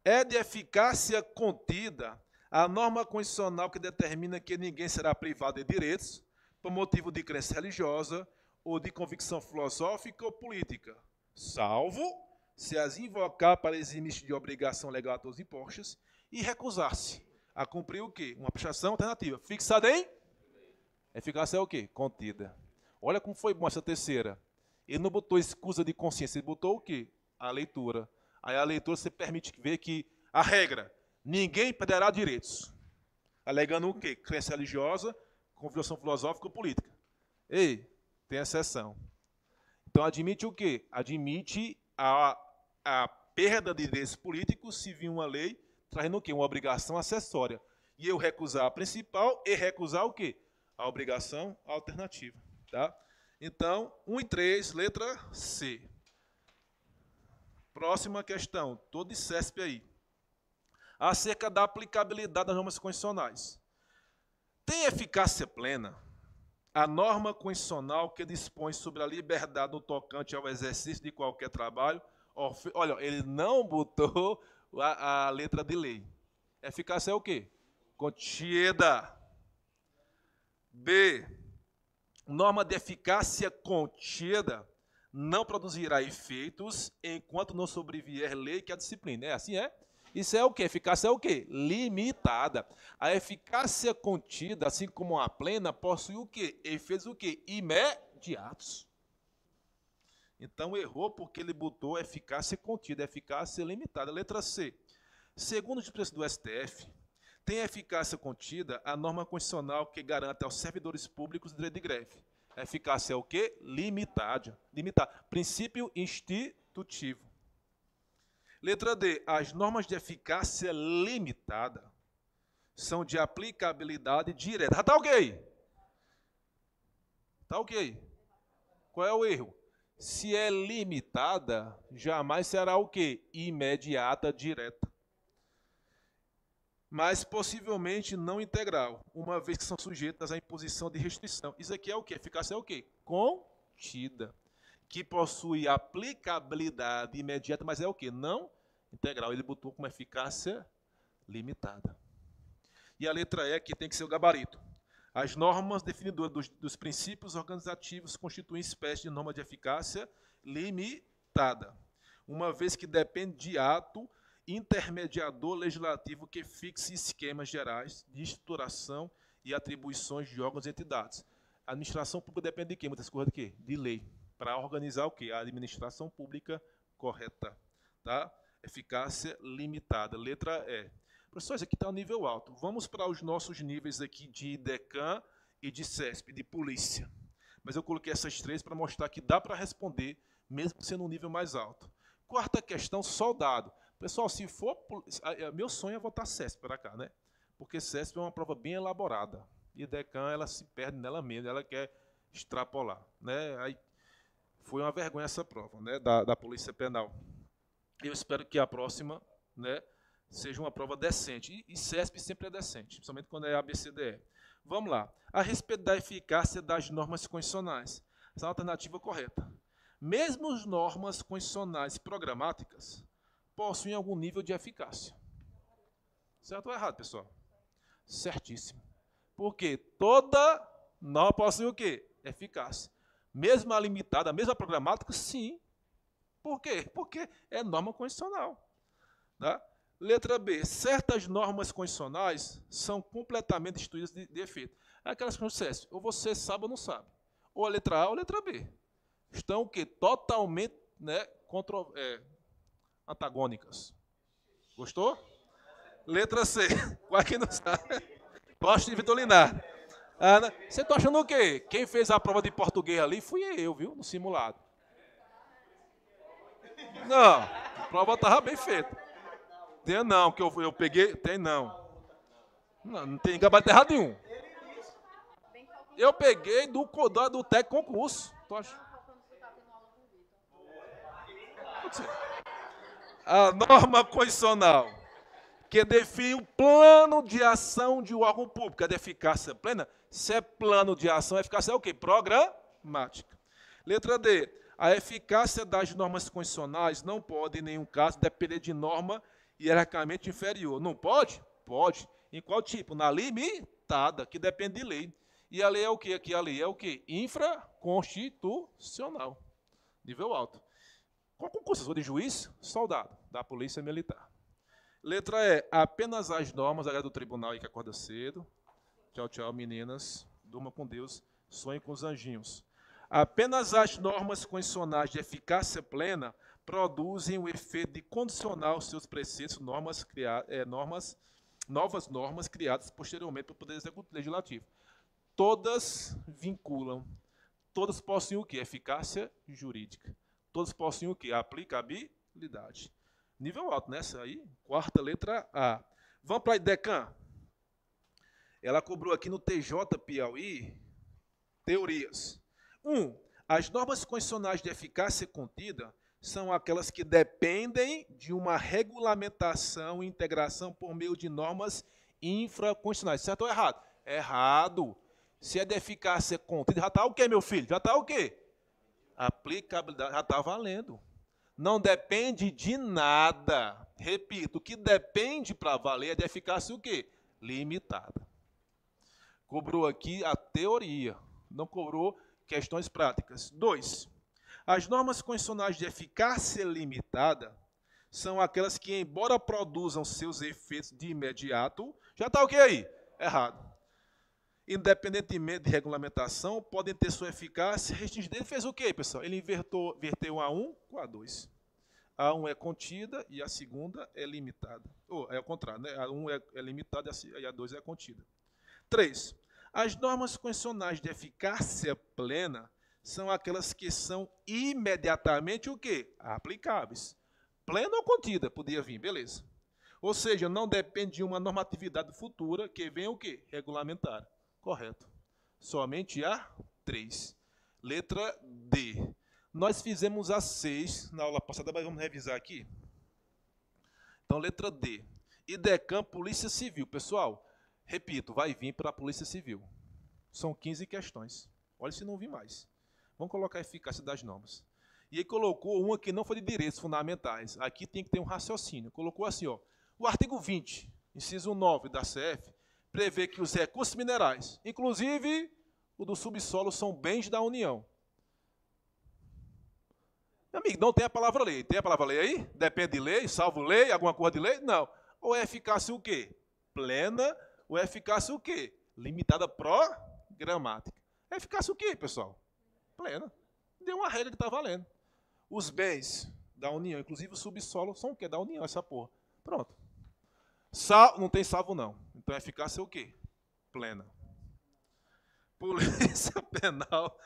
É de eficácia contida a norma constitucional que determina que ninguém será privado de direitos por motivo de crença religiosa ou de convicção filosófica ou política, salvo se as invocar para eximir-se de obrigação legal a todos os impostos e recusar-se a cumprir o quê? Uma prestação alternativa, fixada em eficácia é o quê? Contida. Olha como foi bom essa terceira. Ele não botou escusa de consciência, ele botou o quê? A leitura. Aí a leitura você permite ver que a regra, ninguém perderá direitos. Alegando o quê? Crença religiosa, convicção filosófica ou política. Ei, tem exceção. Então admite o quê? Admite a perda de direitos políticos se vir uma lei trazendo o quê? Uma obrigação acessória. E eu recusar a principal e recusar o quê? A obrigação alternativa. Tá? Então, 1 e 3, letra C. Próxima questão, todo de CESP aí. Acerca da aplicabilidade das normas constitucionais. Tem eficácia plena a norma constitucional que dispõe sobre a liberdade no tocante ao exercício de qualquer trabalho? Olha, ele não botou a letra de lei. Eficácia é o quê? Contida. B. Norma de eficácia contida não produzirá efeitos enquanto não sobrevier lei que a disciplina. É assim, é? Isso é o quê? Eficácia é o quê? Limitada. A eficácia contida, assim como a plena, possui o quê? Efeitos o quê? Imediatos. Então errou porque ele botou eficácia contida, eficácia limitada. Letra C. Segundo o discurso do STF, tem eficácia contida a norma constitucional que garante aos servidores públicos o direito de greve. A eficácia é o quê? Limitada. Princípio institutivo. Letra D. As normas de eficácia limitada são de aplicabilidade direta. Tá ok? Tá ok? Qual é o erro? Se é limitada, jamais será o quê? Imediata, direta. Mas possivelmente não integral, uma vez que são sujeitas à imposição de restrição. Isso aqui é o quê? Eficácia é o quê? Contida. Que possui aplicabilidade imediata, mas é o quê? Não integral. Ele botou como eficácia limitada. E a letra E aqui tem que ser o gabarito. As normas definidoras dos princípios organizativos constituem espécie de norma de eficácia limitada, uma vez que depende de ato intermediador legislativo que fixe esquemas gerais de estruturação e atribuições de órgãos e entidades. A administração pública depende de quê? Muitas coisas de quê? De lei. Para organizar o quê? A administração pública correta. Tá? Eficácia limitada. Letra E. Professor, isso aqui está no nível alto. Vamos para os nossos níveis aqui de DECAM e de CESP, de polícia. Mas eu coloquei essas três para mostrar que dá para responder, mesmo sendo um nível mais alto. Quarta questão, soldado. Pessoal, se for... Meu sonho é votar CESP para cá, né? Porque CESP é uma prova bem elaborada. E DECAM, ela se perde nela mesma, ela quer extrapolar, né? Aí foi uma vergonha essa prova, né? Da Polícia Penal. Eu espero que a próxima, né, seja uma prova decente. E CESP sempre é decente, principalmente quando é ABCDE. Vamos lá. A respeito da eficácia das normas constitucionais. Essa é a alternativa correta. Mesmo as normas constitucionais programáticas possuem algum nível de eficácia. Certo ou errado, pessoal? Certíssimo. Porque toda norma possui o quê? Eficácia. Mesmo a limitada, mesmo a programática, sim. Por quê? Porque é norma constitucional. Tá? Letra B. Certas normas constitucionais são completamente destituídas de efeito. Aquelas que não se ou você sabe ou não sabe. Ou a letra A ou a letra B. Estão o quê? Totalmente, né, antagônicas. Gostou? Letra C. Qual é que não sabe? Gosto de Vitolinar. Ana, você está achando o quê? Quem fez a prova de português ali fui eu, viu? No simulado. Não, a prova estava bem feita. Tem não, que eu peguei. Tem não. Não tem gabarito errado nenhum. Eu peguei do TEC concurso. A norma constitucional que define o plano de ação de um órgão público, é de eficácia plena. Se é plano de ação, a eficácia é o quê? Programática. Letra D. A eficácia das normas constitucionais não pode, em nenhum caso, depender de norma hierarquicamente inferior. Não pode? Pode. Em qual tipo? Na limitada, que depende de lei. E a lei é o quê? Aqui a lei é o quê? Infraconstitucional. Nível alto. Qual concurso? Sou de juiz? Soldado, da Polícia Militar. Letra E. Apenas as normas, a galera do tribunal aí que acorda cedo. Tchau, tchau, meninas. Durma com Deus. Sonhe com os anjinhos. Apenas as normas constitucionais de eficácia plena produzem o efeito de condicionar os seus preceitos, novas normas criadas posteriormente pelo Poder Legislativo. Todas vinculam. Todas possuem o quê? Eficácia jurídica. Todas possuem o quê? Aplicabilidade. Nível alto, nessa aí, quarta letra A. Vamos para a DECAM. Ela cobrou aqui no TJ Piauí teorias. 1. As normas constitucionais de eficácia contida são aquelas que dependem de uma regulamentação e integração por meio de normas infraconstitucionais. Certo ou errado? Errado. Se é de eficácia contida, já está o quê, meu filho? Já está o quê? Aplicabilidade, já está valendo. Não depende de nada. Repito, o que depende para valer é de eficácia o quê? Limitada. Cobrou aqui a teoria, não cobrou questões práticas. 2. As normas constitucionais de eficácia limitada são aquelas que, embora produzam seus efeitos de imediato, já está o que aí? Errado. Independentemente de regulamentação, podem ter sua eficácia restringida. Ele fez o quê, pessoal? Ele inverteu a 1 com a 2. A 1 é contida e a segunda é limitada. Ou é o contrário, né? A 1 é limitada e a 2 é contida. 3. As normas constitucionais de eficácia plena são aquelas que são imediatamente o quê? Aplicáveis. Plena ou contida, podia vir, beleza. Ou seja, não depende de uma normatividade futura que venha o quê? Regulamentar. Correto. Somente a 3. Letra D. Nós fizemos a 6 na aula passada, mas vamos revisar aqui. Então, letra D. IDECAM, Polícia Civil. Pessoal, repito, vai vir para a Polícia Civil. São 15 questões. Olha se não vir mais. Vamos colocar a eficácia das normas. E aí colocou uma que não foi de direitos fundamentais. Aqui tem que ter um raciocínio. Colocou assim, ó. O artigo 20, inciso 9 da CF, prevê que os recursos minerais, inclusive o do subsolo, são bens da União. Meu amigo, não tem a palavra lei. Tem a palavra lei aí? Depende de lei, salvo lei, alguma coisa de lei? Não. Ou é eficácia o quê? Plena, ou é eficácia o quê? Limitada programática. É eficácia o quê, pessoal? Plena. Deu uma regra que está valendo. Os bens da União, inclusive o subsolo, são o quê? Da União, essa porra. Pronto. Não tem salvo, não. Então, a eficácia é o quê? Plena. Polícia Penal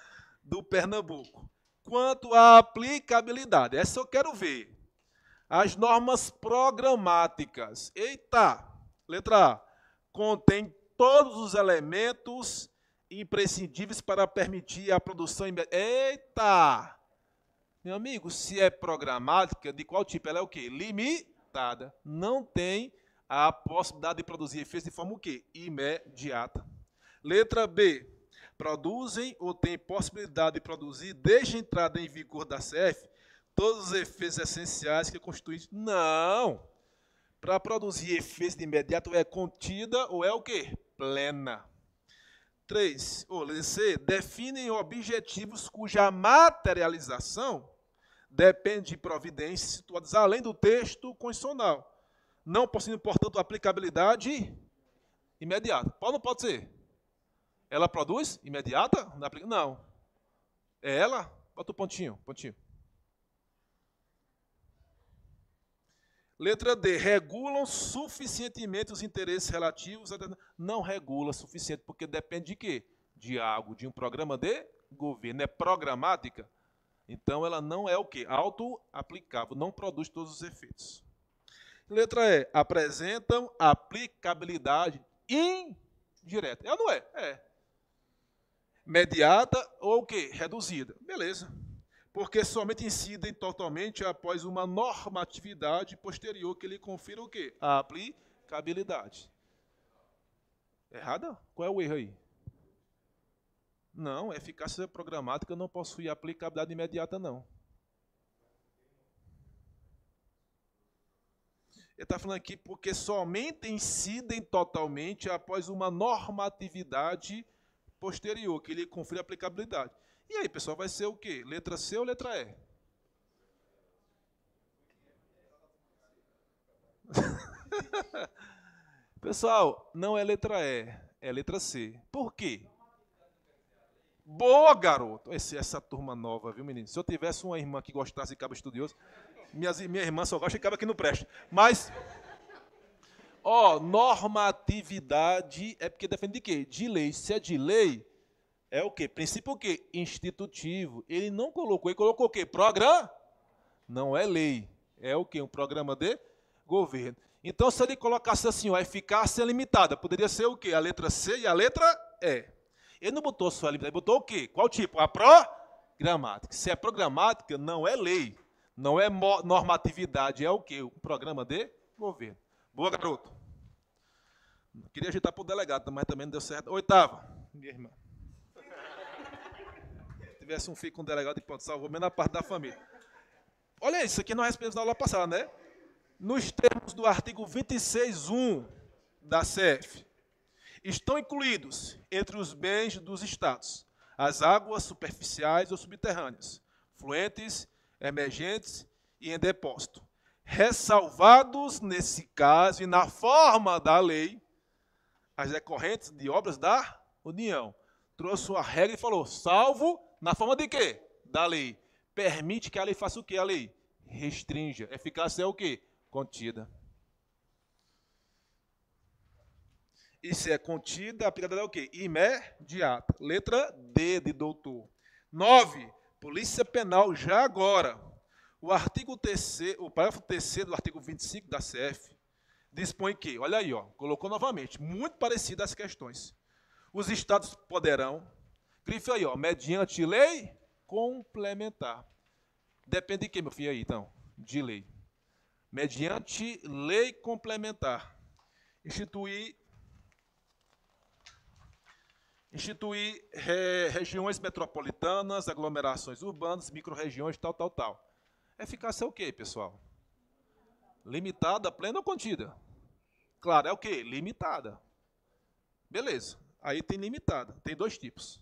do Pernambuco. Quanto à aplicabilidade, essa eu quero ver. As normas programáticas. Eita! Letra A. Contém todos os elementos imprescindíveis para permitir a produção imediata. Eita! Meu amigo, se é programática, de qual tipo? Ela é o quê? Limitada. Não tem a possibilidade de produzir efeitos de forma o quê? Imediata. Letra B. Produzem ou têm possibilidade de produzir, desde a entrada em vigor da CF, todos os efeitos essenciais que constituem. Não! Para produzir efeitos de imediato, é contida ou é o quê? Plena. 3. Letra C. Definem objetivos cuja materialização depende de providências situadas além do texto constitucional, não possuindo, portanto, aplicabilidade imediata. Pode ou não pode ser? Ela produz imediata? Não. É ela? Bota o pontinho, pontinho. Letra D. Regulam suficientemente os interesses relativos a... Não regula suficiente, porque depende de quê? De algo, de um programa de governo. É programática. Então, ela não é o quê? Auto-aplicável, não produz todos os efeitos. Letra E. Apresentam aplicabilidade indireta. É ou não é? É. Mediata ou o quê? Reduzida. Beleza. Porque somente incidem totalmente após uma normatividade posterior que lhe confira o quê? A aplicabilidade. Errada? Qual é o erro aí? Não, eficácia programática não possui aplicabilidade imediata, não. Ele está falando aqui porque somente incidem totalmente após uma normatividade posterior, que lhe confere aplicabilidade. E aí, pessoal, vai ser o quê? Letra C ou letra E? Pessoal, não é letra E, é letra C. Por quê? Boa, garoto! Essa turma nova, viu, menino? Se eu tivesse uma irmã que gostasse de cabo estudioso, minha irmã só gosta de cabo que não presta. Mas, normatividade é porque defende de quê? De lei. Se é de lei, é o quê? Princípio o quê? Institutivo. Ele não colocou, ele colocou o quê? Programa? Não é lei. É o quê? Um programa de governo. Então, se ele colocasse assim, a eficácia limitada, poderia ser o quê? A letra C e a letra E. Ele não botou só a limitada, ele botou o quê? Qual tipo? A programática. Se é programática, não é lei. Não é normatividade, é o quê? Um programa de governo. Boa, garoto. Queria agitar para o delegado, mas também não deu certo. 8ª, minha irmã. Se tivesse um filho com um delegado, pronto, salvou menos a parte da família. Olha isso, aqui nós respondemos na aula passada, né? Nos termos do artigo 26.1 da CF, estão incluídos entre os bens dos estados as águas superficiais ou subterrâneas, fluentes, emergentes e em depósito, ressalvados, nesse caso e na forma da lei, as decorrentes de obras da União. Trouxe uma regra e falou, salvo na forma de quê? Da lei. Permite que a lei faça o quê? A lei restrinja. Eficácia é o quê? Contida. E se é contida, a aplicabilidade é o quê? Imediata. Letra D de doutor. 9. Polícia Penal, já agora. O artigo 3º, o parágrafo 3º do artigo 25 da CF dispõe que, olha aí, colocou novamente, muito parecido às questões. Os estados poderão, grife aí, mediante lei complementar. Depende de quê, meu filho, aí, então? De lei. Mediante lei complementar. Instituir regiões metropolitanas, aglomerações urbanas, micro-regiões, tal. Eficácia é o quê, pessoal? Limitada, plena ou contida? Claro, é o quê? Limitada. Beleza. Aí tem limitada. Tem dois tipos.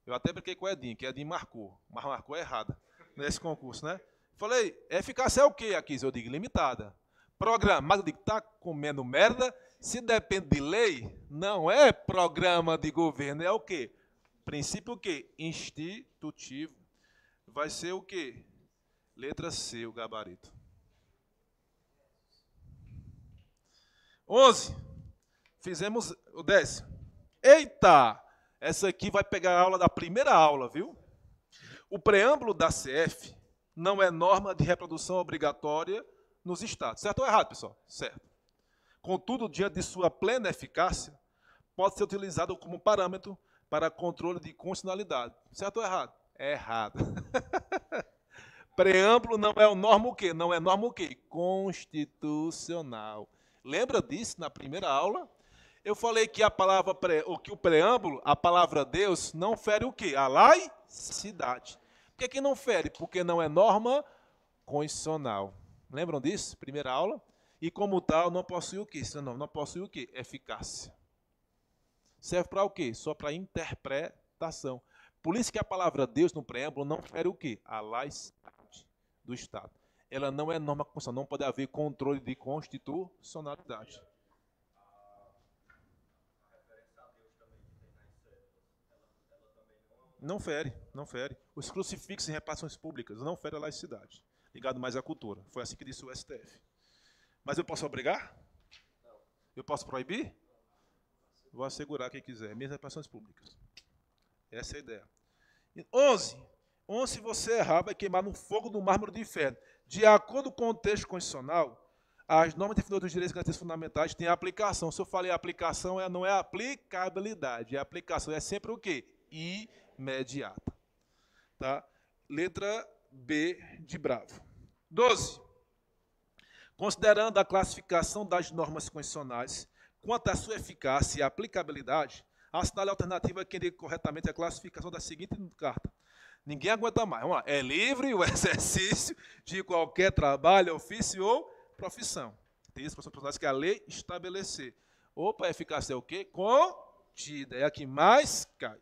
Eu até brinquei com o Edinho, que Edinho marcou. Mas marcou errada nesse concurso, né? Falei, eficácia é o quê aqui? Eu digo, limitada. Programada, eu digo, tá comendo merda? Se depende de lei, não é programa de governo, é o quê? Princípio o quê? Institutivo. Vai ser o quê? Letra C, o gabarito. 11. Fizemos o 10. Eita! Essa aqui vai pegar a aula da primeira aula, viu? O preâmbulo da CF não é norma de reprodução obrigatória nos Estados. Certo ou errado, pessoal? Certo. Contudo, diante de sua plena eficácia, pode ser utilizado como parâmetro para controle de constitucionalidade. Certo ou errado? É errado. Preâmbulo não é norma o quê? Não é norma o quê? Constitucional. Lembra disso na primeira aula? Eu falei que que o preâmbulo, a palavra Deus, não fere o quê? A laicidade. Por que não fere? Porque não é norma constitucional. Lembram disso? Primeira aula? E como tal, não possui o quê? Não possui o quê? Eficácia. Serve para o quê? Só para interpretação. Por isso que a palavra Deus no preâmbulo não fere o quê? A laicidade do Estado. Ela não é norma constitucional, não pode haver controle de constitucionalidade. Não fere, não fere. Os crucifixos em repartições públicas não fere a laicidade. Ligado mais à cultura. Foi assim que disse o STF. Mas eu posso obrigar? Eu posso proibir? Vou assegurar quem quiser, mesmo repartições públicas. Essa é a ideia. 11. Se você errar, vai queimar no fogo do mármore do inferno. De acordo com o texto constitucional, as normas definidoras dos direitos e garantias fundamentais têm aplicação. Se eu falei aplicação, não é aplicabilidade. A aplicação é sempre o quê? Imediata. Tá? Letra B de bravo. 12. Considerando a classificação das normas constitucionais quanto à sua eficácia e aplicabilidade, assinale a alternativa que indica corretamente a classificação da seguinte carta. Ninguém aguenta mais. Vamos lá. É livre o exercício de qualquer trabalho, ofício ou profissão. Tem isso, profissionais que a lei estabelecer. Opa, a eficácia é o quê? Contida. É a que mais cai.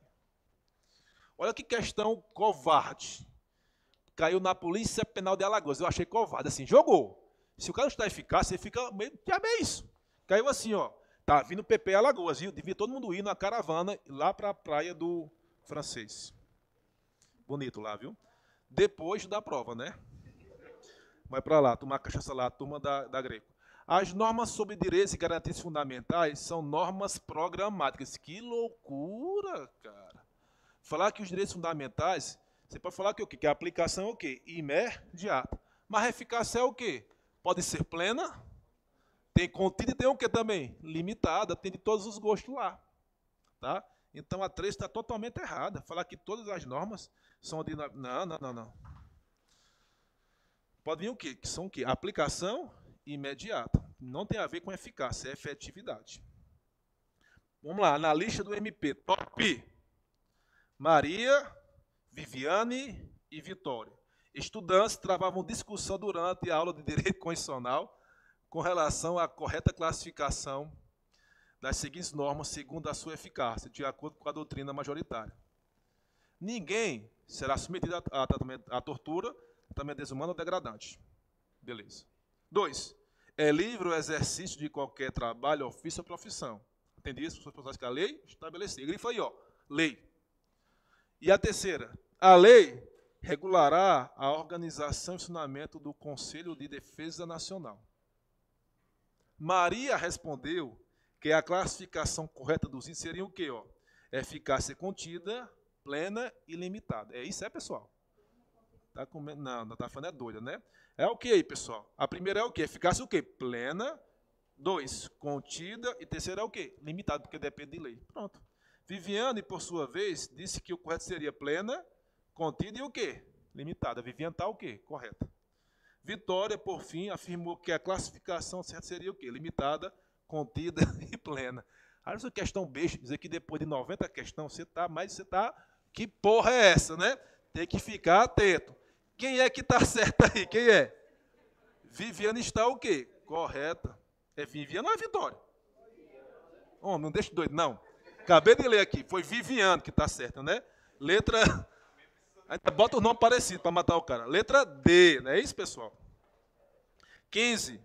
Olha que questão covarde. Caiu na Polícia Penal de Alagoas. Eu achei covarde. Assim, jogou. Se o cara não está eficaz, você fica meio... Que é isso? Caiu assim, ó. Tá vindo o PP Alagoas, viu? Devia todo mundo ir na caravana lá para a praia do Francês. Bonito lá, viu? Depois da prova, né? Vai para lá, tomar cachaça lá, turma da Greco. As normas sobre direitos e garantias fundamentais são normas programáticas. Que loucura, cara. Falar que os direitos fundamentais, você pode falar que o quê? Que a aplicação é o quê? Imediata. Mas a eficácia é o quê? Pode ser plena, tem contida e tem o quê também? Limitada, tem de todos os gostos lá. Tá? Então a 3 está totalmente errada. Falar que todas as normas são de... Não. Pode vir o quê? Que são o quê? Aplicação imediata. Não tem a ver com eficácia, é efetividade. Vamos lá, na lista do MP. Top! Maria, Viviane e Vitória. Estudantes travavam discussão durante a aula de Direito Constitucional com relação à correta classificação das seguintes normas segundo a sua eficácia, de acordo com a doutrina majoritária. Ninguém será submetido à tortura, tratamento desumano ou degradante. Beleza. 2. É livre o exercício de qualquer trabalho, ofício ou profissão. Entendi isso? As que a lei estabelecer. Grifa aí, ó. Lei. E a terceira. A lei regulará a organização e funcionamento do Conselho de Defesa Nacional. Maria respondeu que a classificação correta dos índices seria o quê? Ó? Eficácia contida, plena e limitada. É isso, pessoal? Tá comendo? Não, tá falando é doida, né? É o que aí, pessoal? A primeira é o quê? Eficácia o quê? Plena. 2, contida. E terceira é o quê? Limitada, porque depende de lei. Pronto. Viviane, por sua vez, disse que o correto seria plena, contida e o quê? Limitada. Viviane está o quê? Correta. Vitória, por fim, afirmou que a classificação certa seria o quê? Limitada, contida e plena. Aí essa questão beijo, dizer que depois de 90 questões, você está... Que porra é essa, né? Tem que ficar atento. Quem é que está certo aí? Quem é? Viviane está o quê? Correta. É Viviane ou é Vitória? Oh, não deixe doido, não. Acabei de ler aqui. Foi Viviane que está certa, né? Letra... Bota o nome parecido para matar o cara. Letra D, não é isso, pessoal? 15.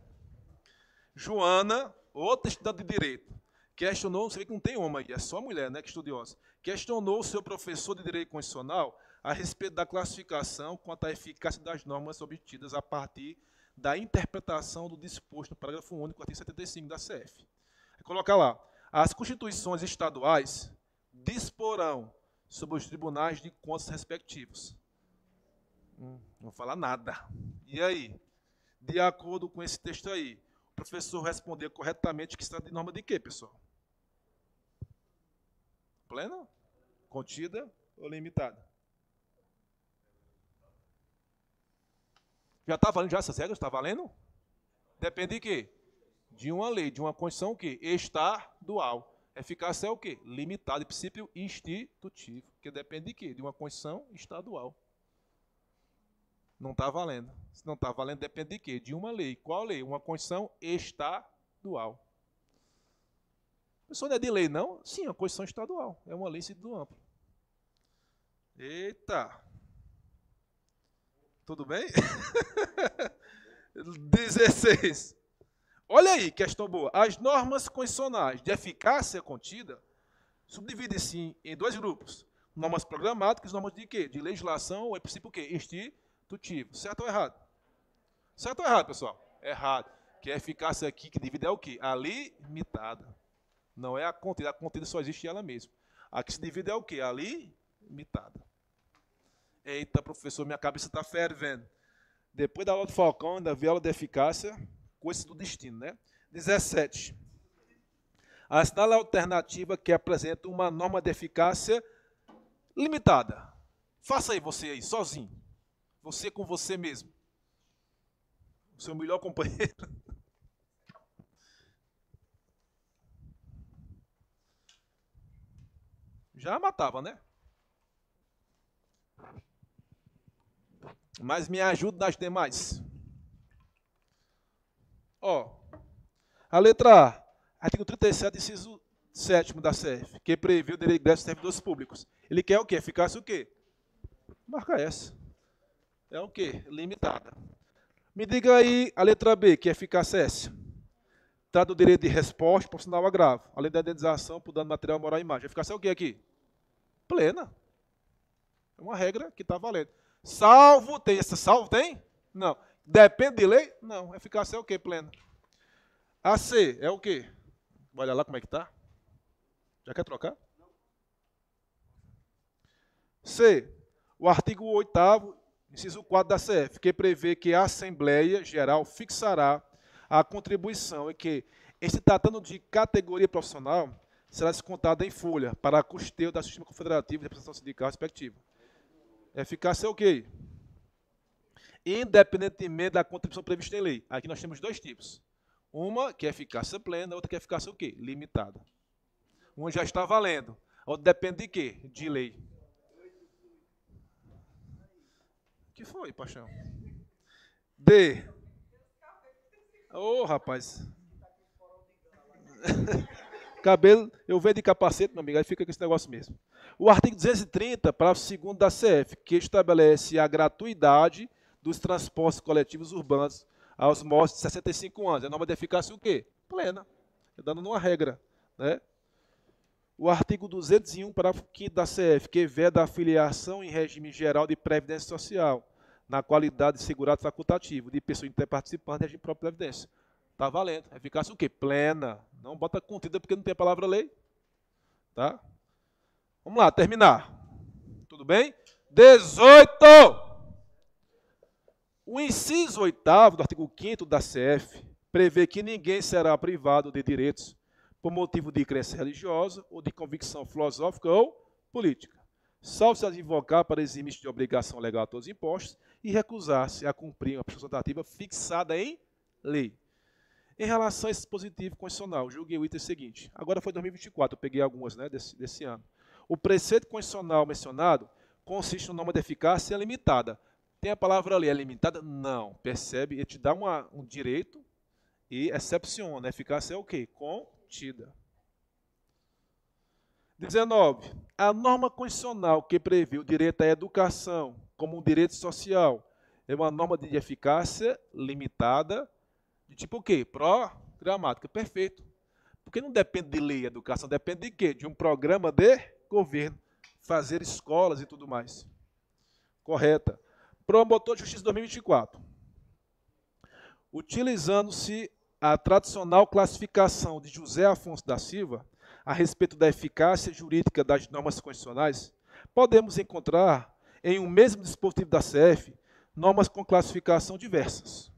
Joana, outra estudante de Direito, questionou, você vê que não tem homem aí, é só mulher, né, que estudiosa. Questionou o seu professor de Direito Constitucional a respeito da classificação quanto à eficácia das normas obtidas a partir da interpretação do disposto no parágrafo único do artigo 75 da CF. Vai colocar lá. As constituições estaduais disporão sobre os tribunais de contas respectivos. Não fala nada. E aí? De acordo com esse texto aí, o professor respondeu corretamente que se trata de norma de quê, pessoal? Plena? Contida ou limitada? Já está valendo já essas regras? Está valendo? Depende de quê? De uma lei, de uma condição o quê? Estadual. Eficácia é o quê? Limitada, princípio institutivo. Que depende de quê? De uma condição estadual. Não está valendo. Se não está valendo, depende de quê? De uma lei. Qual lei? Uma condição estadual. Isso não é de lei, não? Sim, é uma condição estadual. É uma lei em sentido amplo. Eita! Tudo bem? 16. Olha aí, questão boa. As normas constitucionais de eficácia contida subdividem-se em dois grupos. Normas programáticas e normas de quê? De legislação ou, em princípio, o quê? Institutivo. Certo ou errado? Certo ou errado, pessoal? Errado. Que a eficácia aqui que divide é o quê? A limitada. Não é a contida só existe ela mesma. A que se divide é o quê? A limitada. Eita, professor, minha cabeça está fervendo. Depois da aula do Falcão, ainda vi a aula de eficácia, coisa do destino, né? 17. Assinale a alternativa que apresenta uma norma de eficácia limitada. Faça aí você aí, sozinho. Você com você mesmo. O seu melhor companheiro. Já matava, né? Mas me ajuda nas demais. Ó, a letra A, artigo 37, inciso 7º da CF, que prevê o direito de ingresso de servidores públicos. Ele quer o quê? Eficácia o quê? Marca essa. É o quê? Limitada. Me diga aí a letra B, que é eficácia S. Trata do direito de resposta proporcional ao agravo, além da indenização por dano material, moral e imagem. Eficácia é o quê aqui? Plena. É uma regra que está valendo. Salvo, tem essa salvo? Tem? Não. Depende de lei? Não. Eficácia é o quê? Plena. A C é o quê? Olha lá como é que está. Já quer trocar? C. O artigo 8º, inciso 4 da CF, que prevê que a Assembleia Geral fixará a contribuição e que, em se tratando de categoria profissional, será descontada em folha para custeio da sistema confederativo de representação sindical respectiva. Eficácia é o quê? Independentemente da contribuição prevista em lei. Aqui nós temos dois tipos. Uma que é eficácia plena, outra que é eficácia o quê? Limitada. Uma já está valendo. A outra depende de quê? De lei. O que foi, paixão? D. Ô, rapaz. Cabelo, eu vejo de capacete, meu amigo, aí fica com esse negócio mesmo. O artigo 230, parágrafo 2º da CF, que estabelece a gratuidade dos transportes coletivos urbanos aos maiores de 65 anos. É norma de eficácia o quê? Plena. Dando numa regra, né? O artigo 201, parágrafo 5º da CF, que veda a filiação em regime geral de previdência social, na qualidade de segurado facultativo, de pessoa interparticipante em regime próprio de previdência. Está valendo. Eficácia o quê? Plena. Não bota contida porque não tem a palavra lei. Tá? Vamos lá, terminar. Tudo bem? 18. O inciso 8º do artigo 5º da CF prevê que ninguém será privado de direitos por motivo de crença religiosa ou de convicção filosófica ou política, salvo se advocar para eximir-se de obrigação legal a todos os impostos e recusar-se a cumprir uma prestação tativa fixada em lei. Em relação a esse dispositivo constitucional, julguei o item seguinte. Agora foi 2024, eu peguei algumas, né, desse ano. O preceito constitucional mencionado consiste em uma norma de eficácia limitada. Tem a palavra ali, é limitada? Não. Percebe? Ele te dá um direito e excepciona. A eficácia é o quê? Contida. 19. A norma constitucional que prevê o direito à educação como um direito social é uma norma de eficácia limitada. De tipo o quê? Programática. Perfeito. Porque não depende de lei a educação, depende de quê? De um programa de governo. Fazer escolas e tudo mais. Correta. Promotor de Justiça 2024. Utilizando-se a tradicional classificação de José Afonso da Silva a respeito da eficácia jurídica das normas constitucionais, podemos encontrar em um mesmo dispositivo da CF normas com classificação diversas.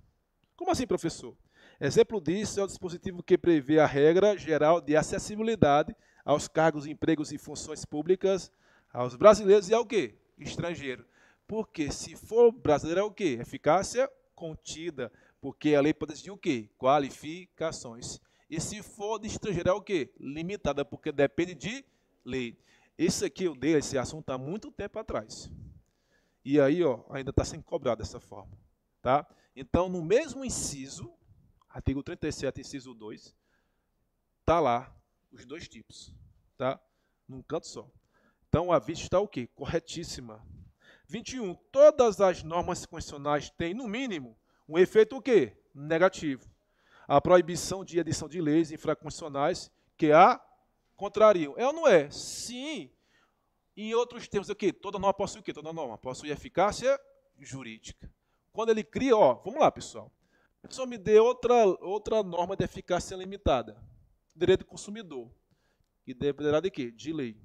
Como assim, professor? Exemplo disso é o dispositivo que prevê a regra geral de acessibilidade aos cargos, empregos e funções públicas aos brasileiros e ao quê? Estrangeiro. Porque se for brasileiro é o quê? Eficácia contida, porque a lei pode decidir o quê? Qualificações. E se for de estrangeiro é o quê? Limitada, porque depende de lei. Esse aqui eu dei esse assunto há muito tempo atrás. E aí, ó, ainda está sendo cobrado dessa forma. Tá? Então, no mesmo inciso, artigo 37, inciso 2, está lá os dois tipos. Tá? Num canto só. Então, a vista está o quê? Corretíssima. 21. Todas as normas constitucionais têm, no mínimo, um efeito o quê? Negativo. A proibição de edição de leis infraconstitucionais que a contrariam. É ou não é? Sim. Em outros termos, o quê? Toda norma possui o quê? Toda norma possui eficácia jurídica. Quando ele cria, ó, vamos lá, pessoal. Só me dê outra norma de eficácia limitada. Direito do consumidor. Que dependerá de quê? De lei.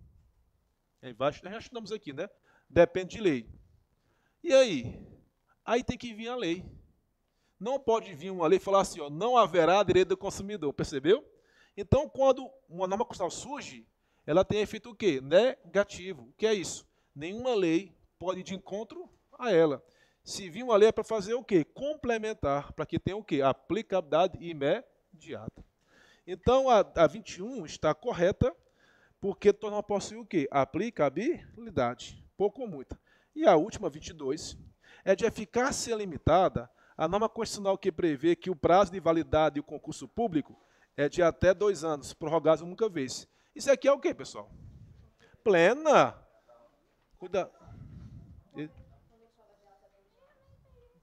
Nós já estudamos aqui, né? Depende de lei. E aí? Aí tem que vir a lei. Não pode vir uma lei e falar assim, ó, não haverá direito do consumidor, percebeu? Então, quando uma norma constitucional surge, ela tem efeito o quê? Negativo. O que é isso? Nenhuma lei pode ir de encontro a ela. Se vir uma lei é para fazer o quê? Complementar, para que tenha o quê? Aplicabilidade imediata. Então, a 21 está correta, porque torna possui o quê? Aplicabilidade, pouco ou muita. E a última, 22, é de eficácia limitada, a norma constitucional que prevê que o prazo de validade do concurso público é de até 2 anos, prorrogado uma vez. Isso aqui é o quê, pessoal? Plena. Cuida.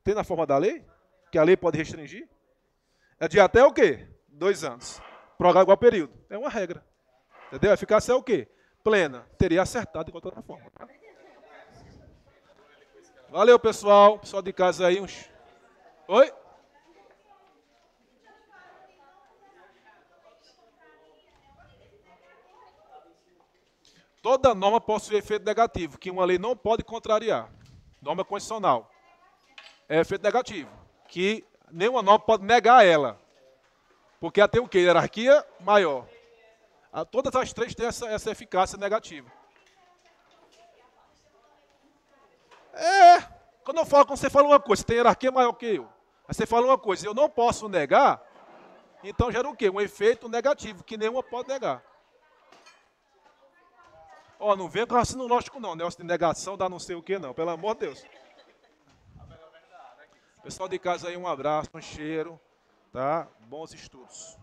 Tem na forma da lei? Que a lei pode restringir? É de até o quê? 2 anos. Prorrogado igual período. É uma regra. Entendeu? A eficácia é o quê? Plena. Teria acertado de qualquer forma. Tá? Valeu, pessoal. Pessoal de casa aí. Oi? Toda norma possui efeito negativo, que uma lei não pode contrariar. Norma constitucional. É efeito negativo, que nenhuma norma pode negar ela. Porque ela tem o quê? Hierarquia maior. Todas as três têm essa eficácia negativa. Quando você fala uma coisa, você tem hierarquia maior que eu. Aí você fala uma coisa, eu não posso negar, então gera o quê? Um efeito negativo, que nenhuma pode negar. Ó, não vem com raciocínio lógico não, negócio de negação dá não sei o que não, pelo amor de Deus. Pessoal de casa aí, um abraço, um cheiro, tá? Bons estudos.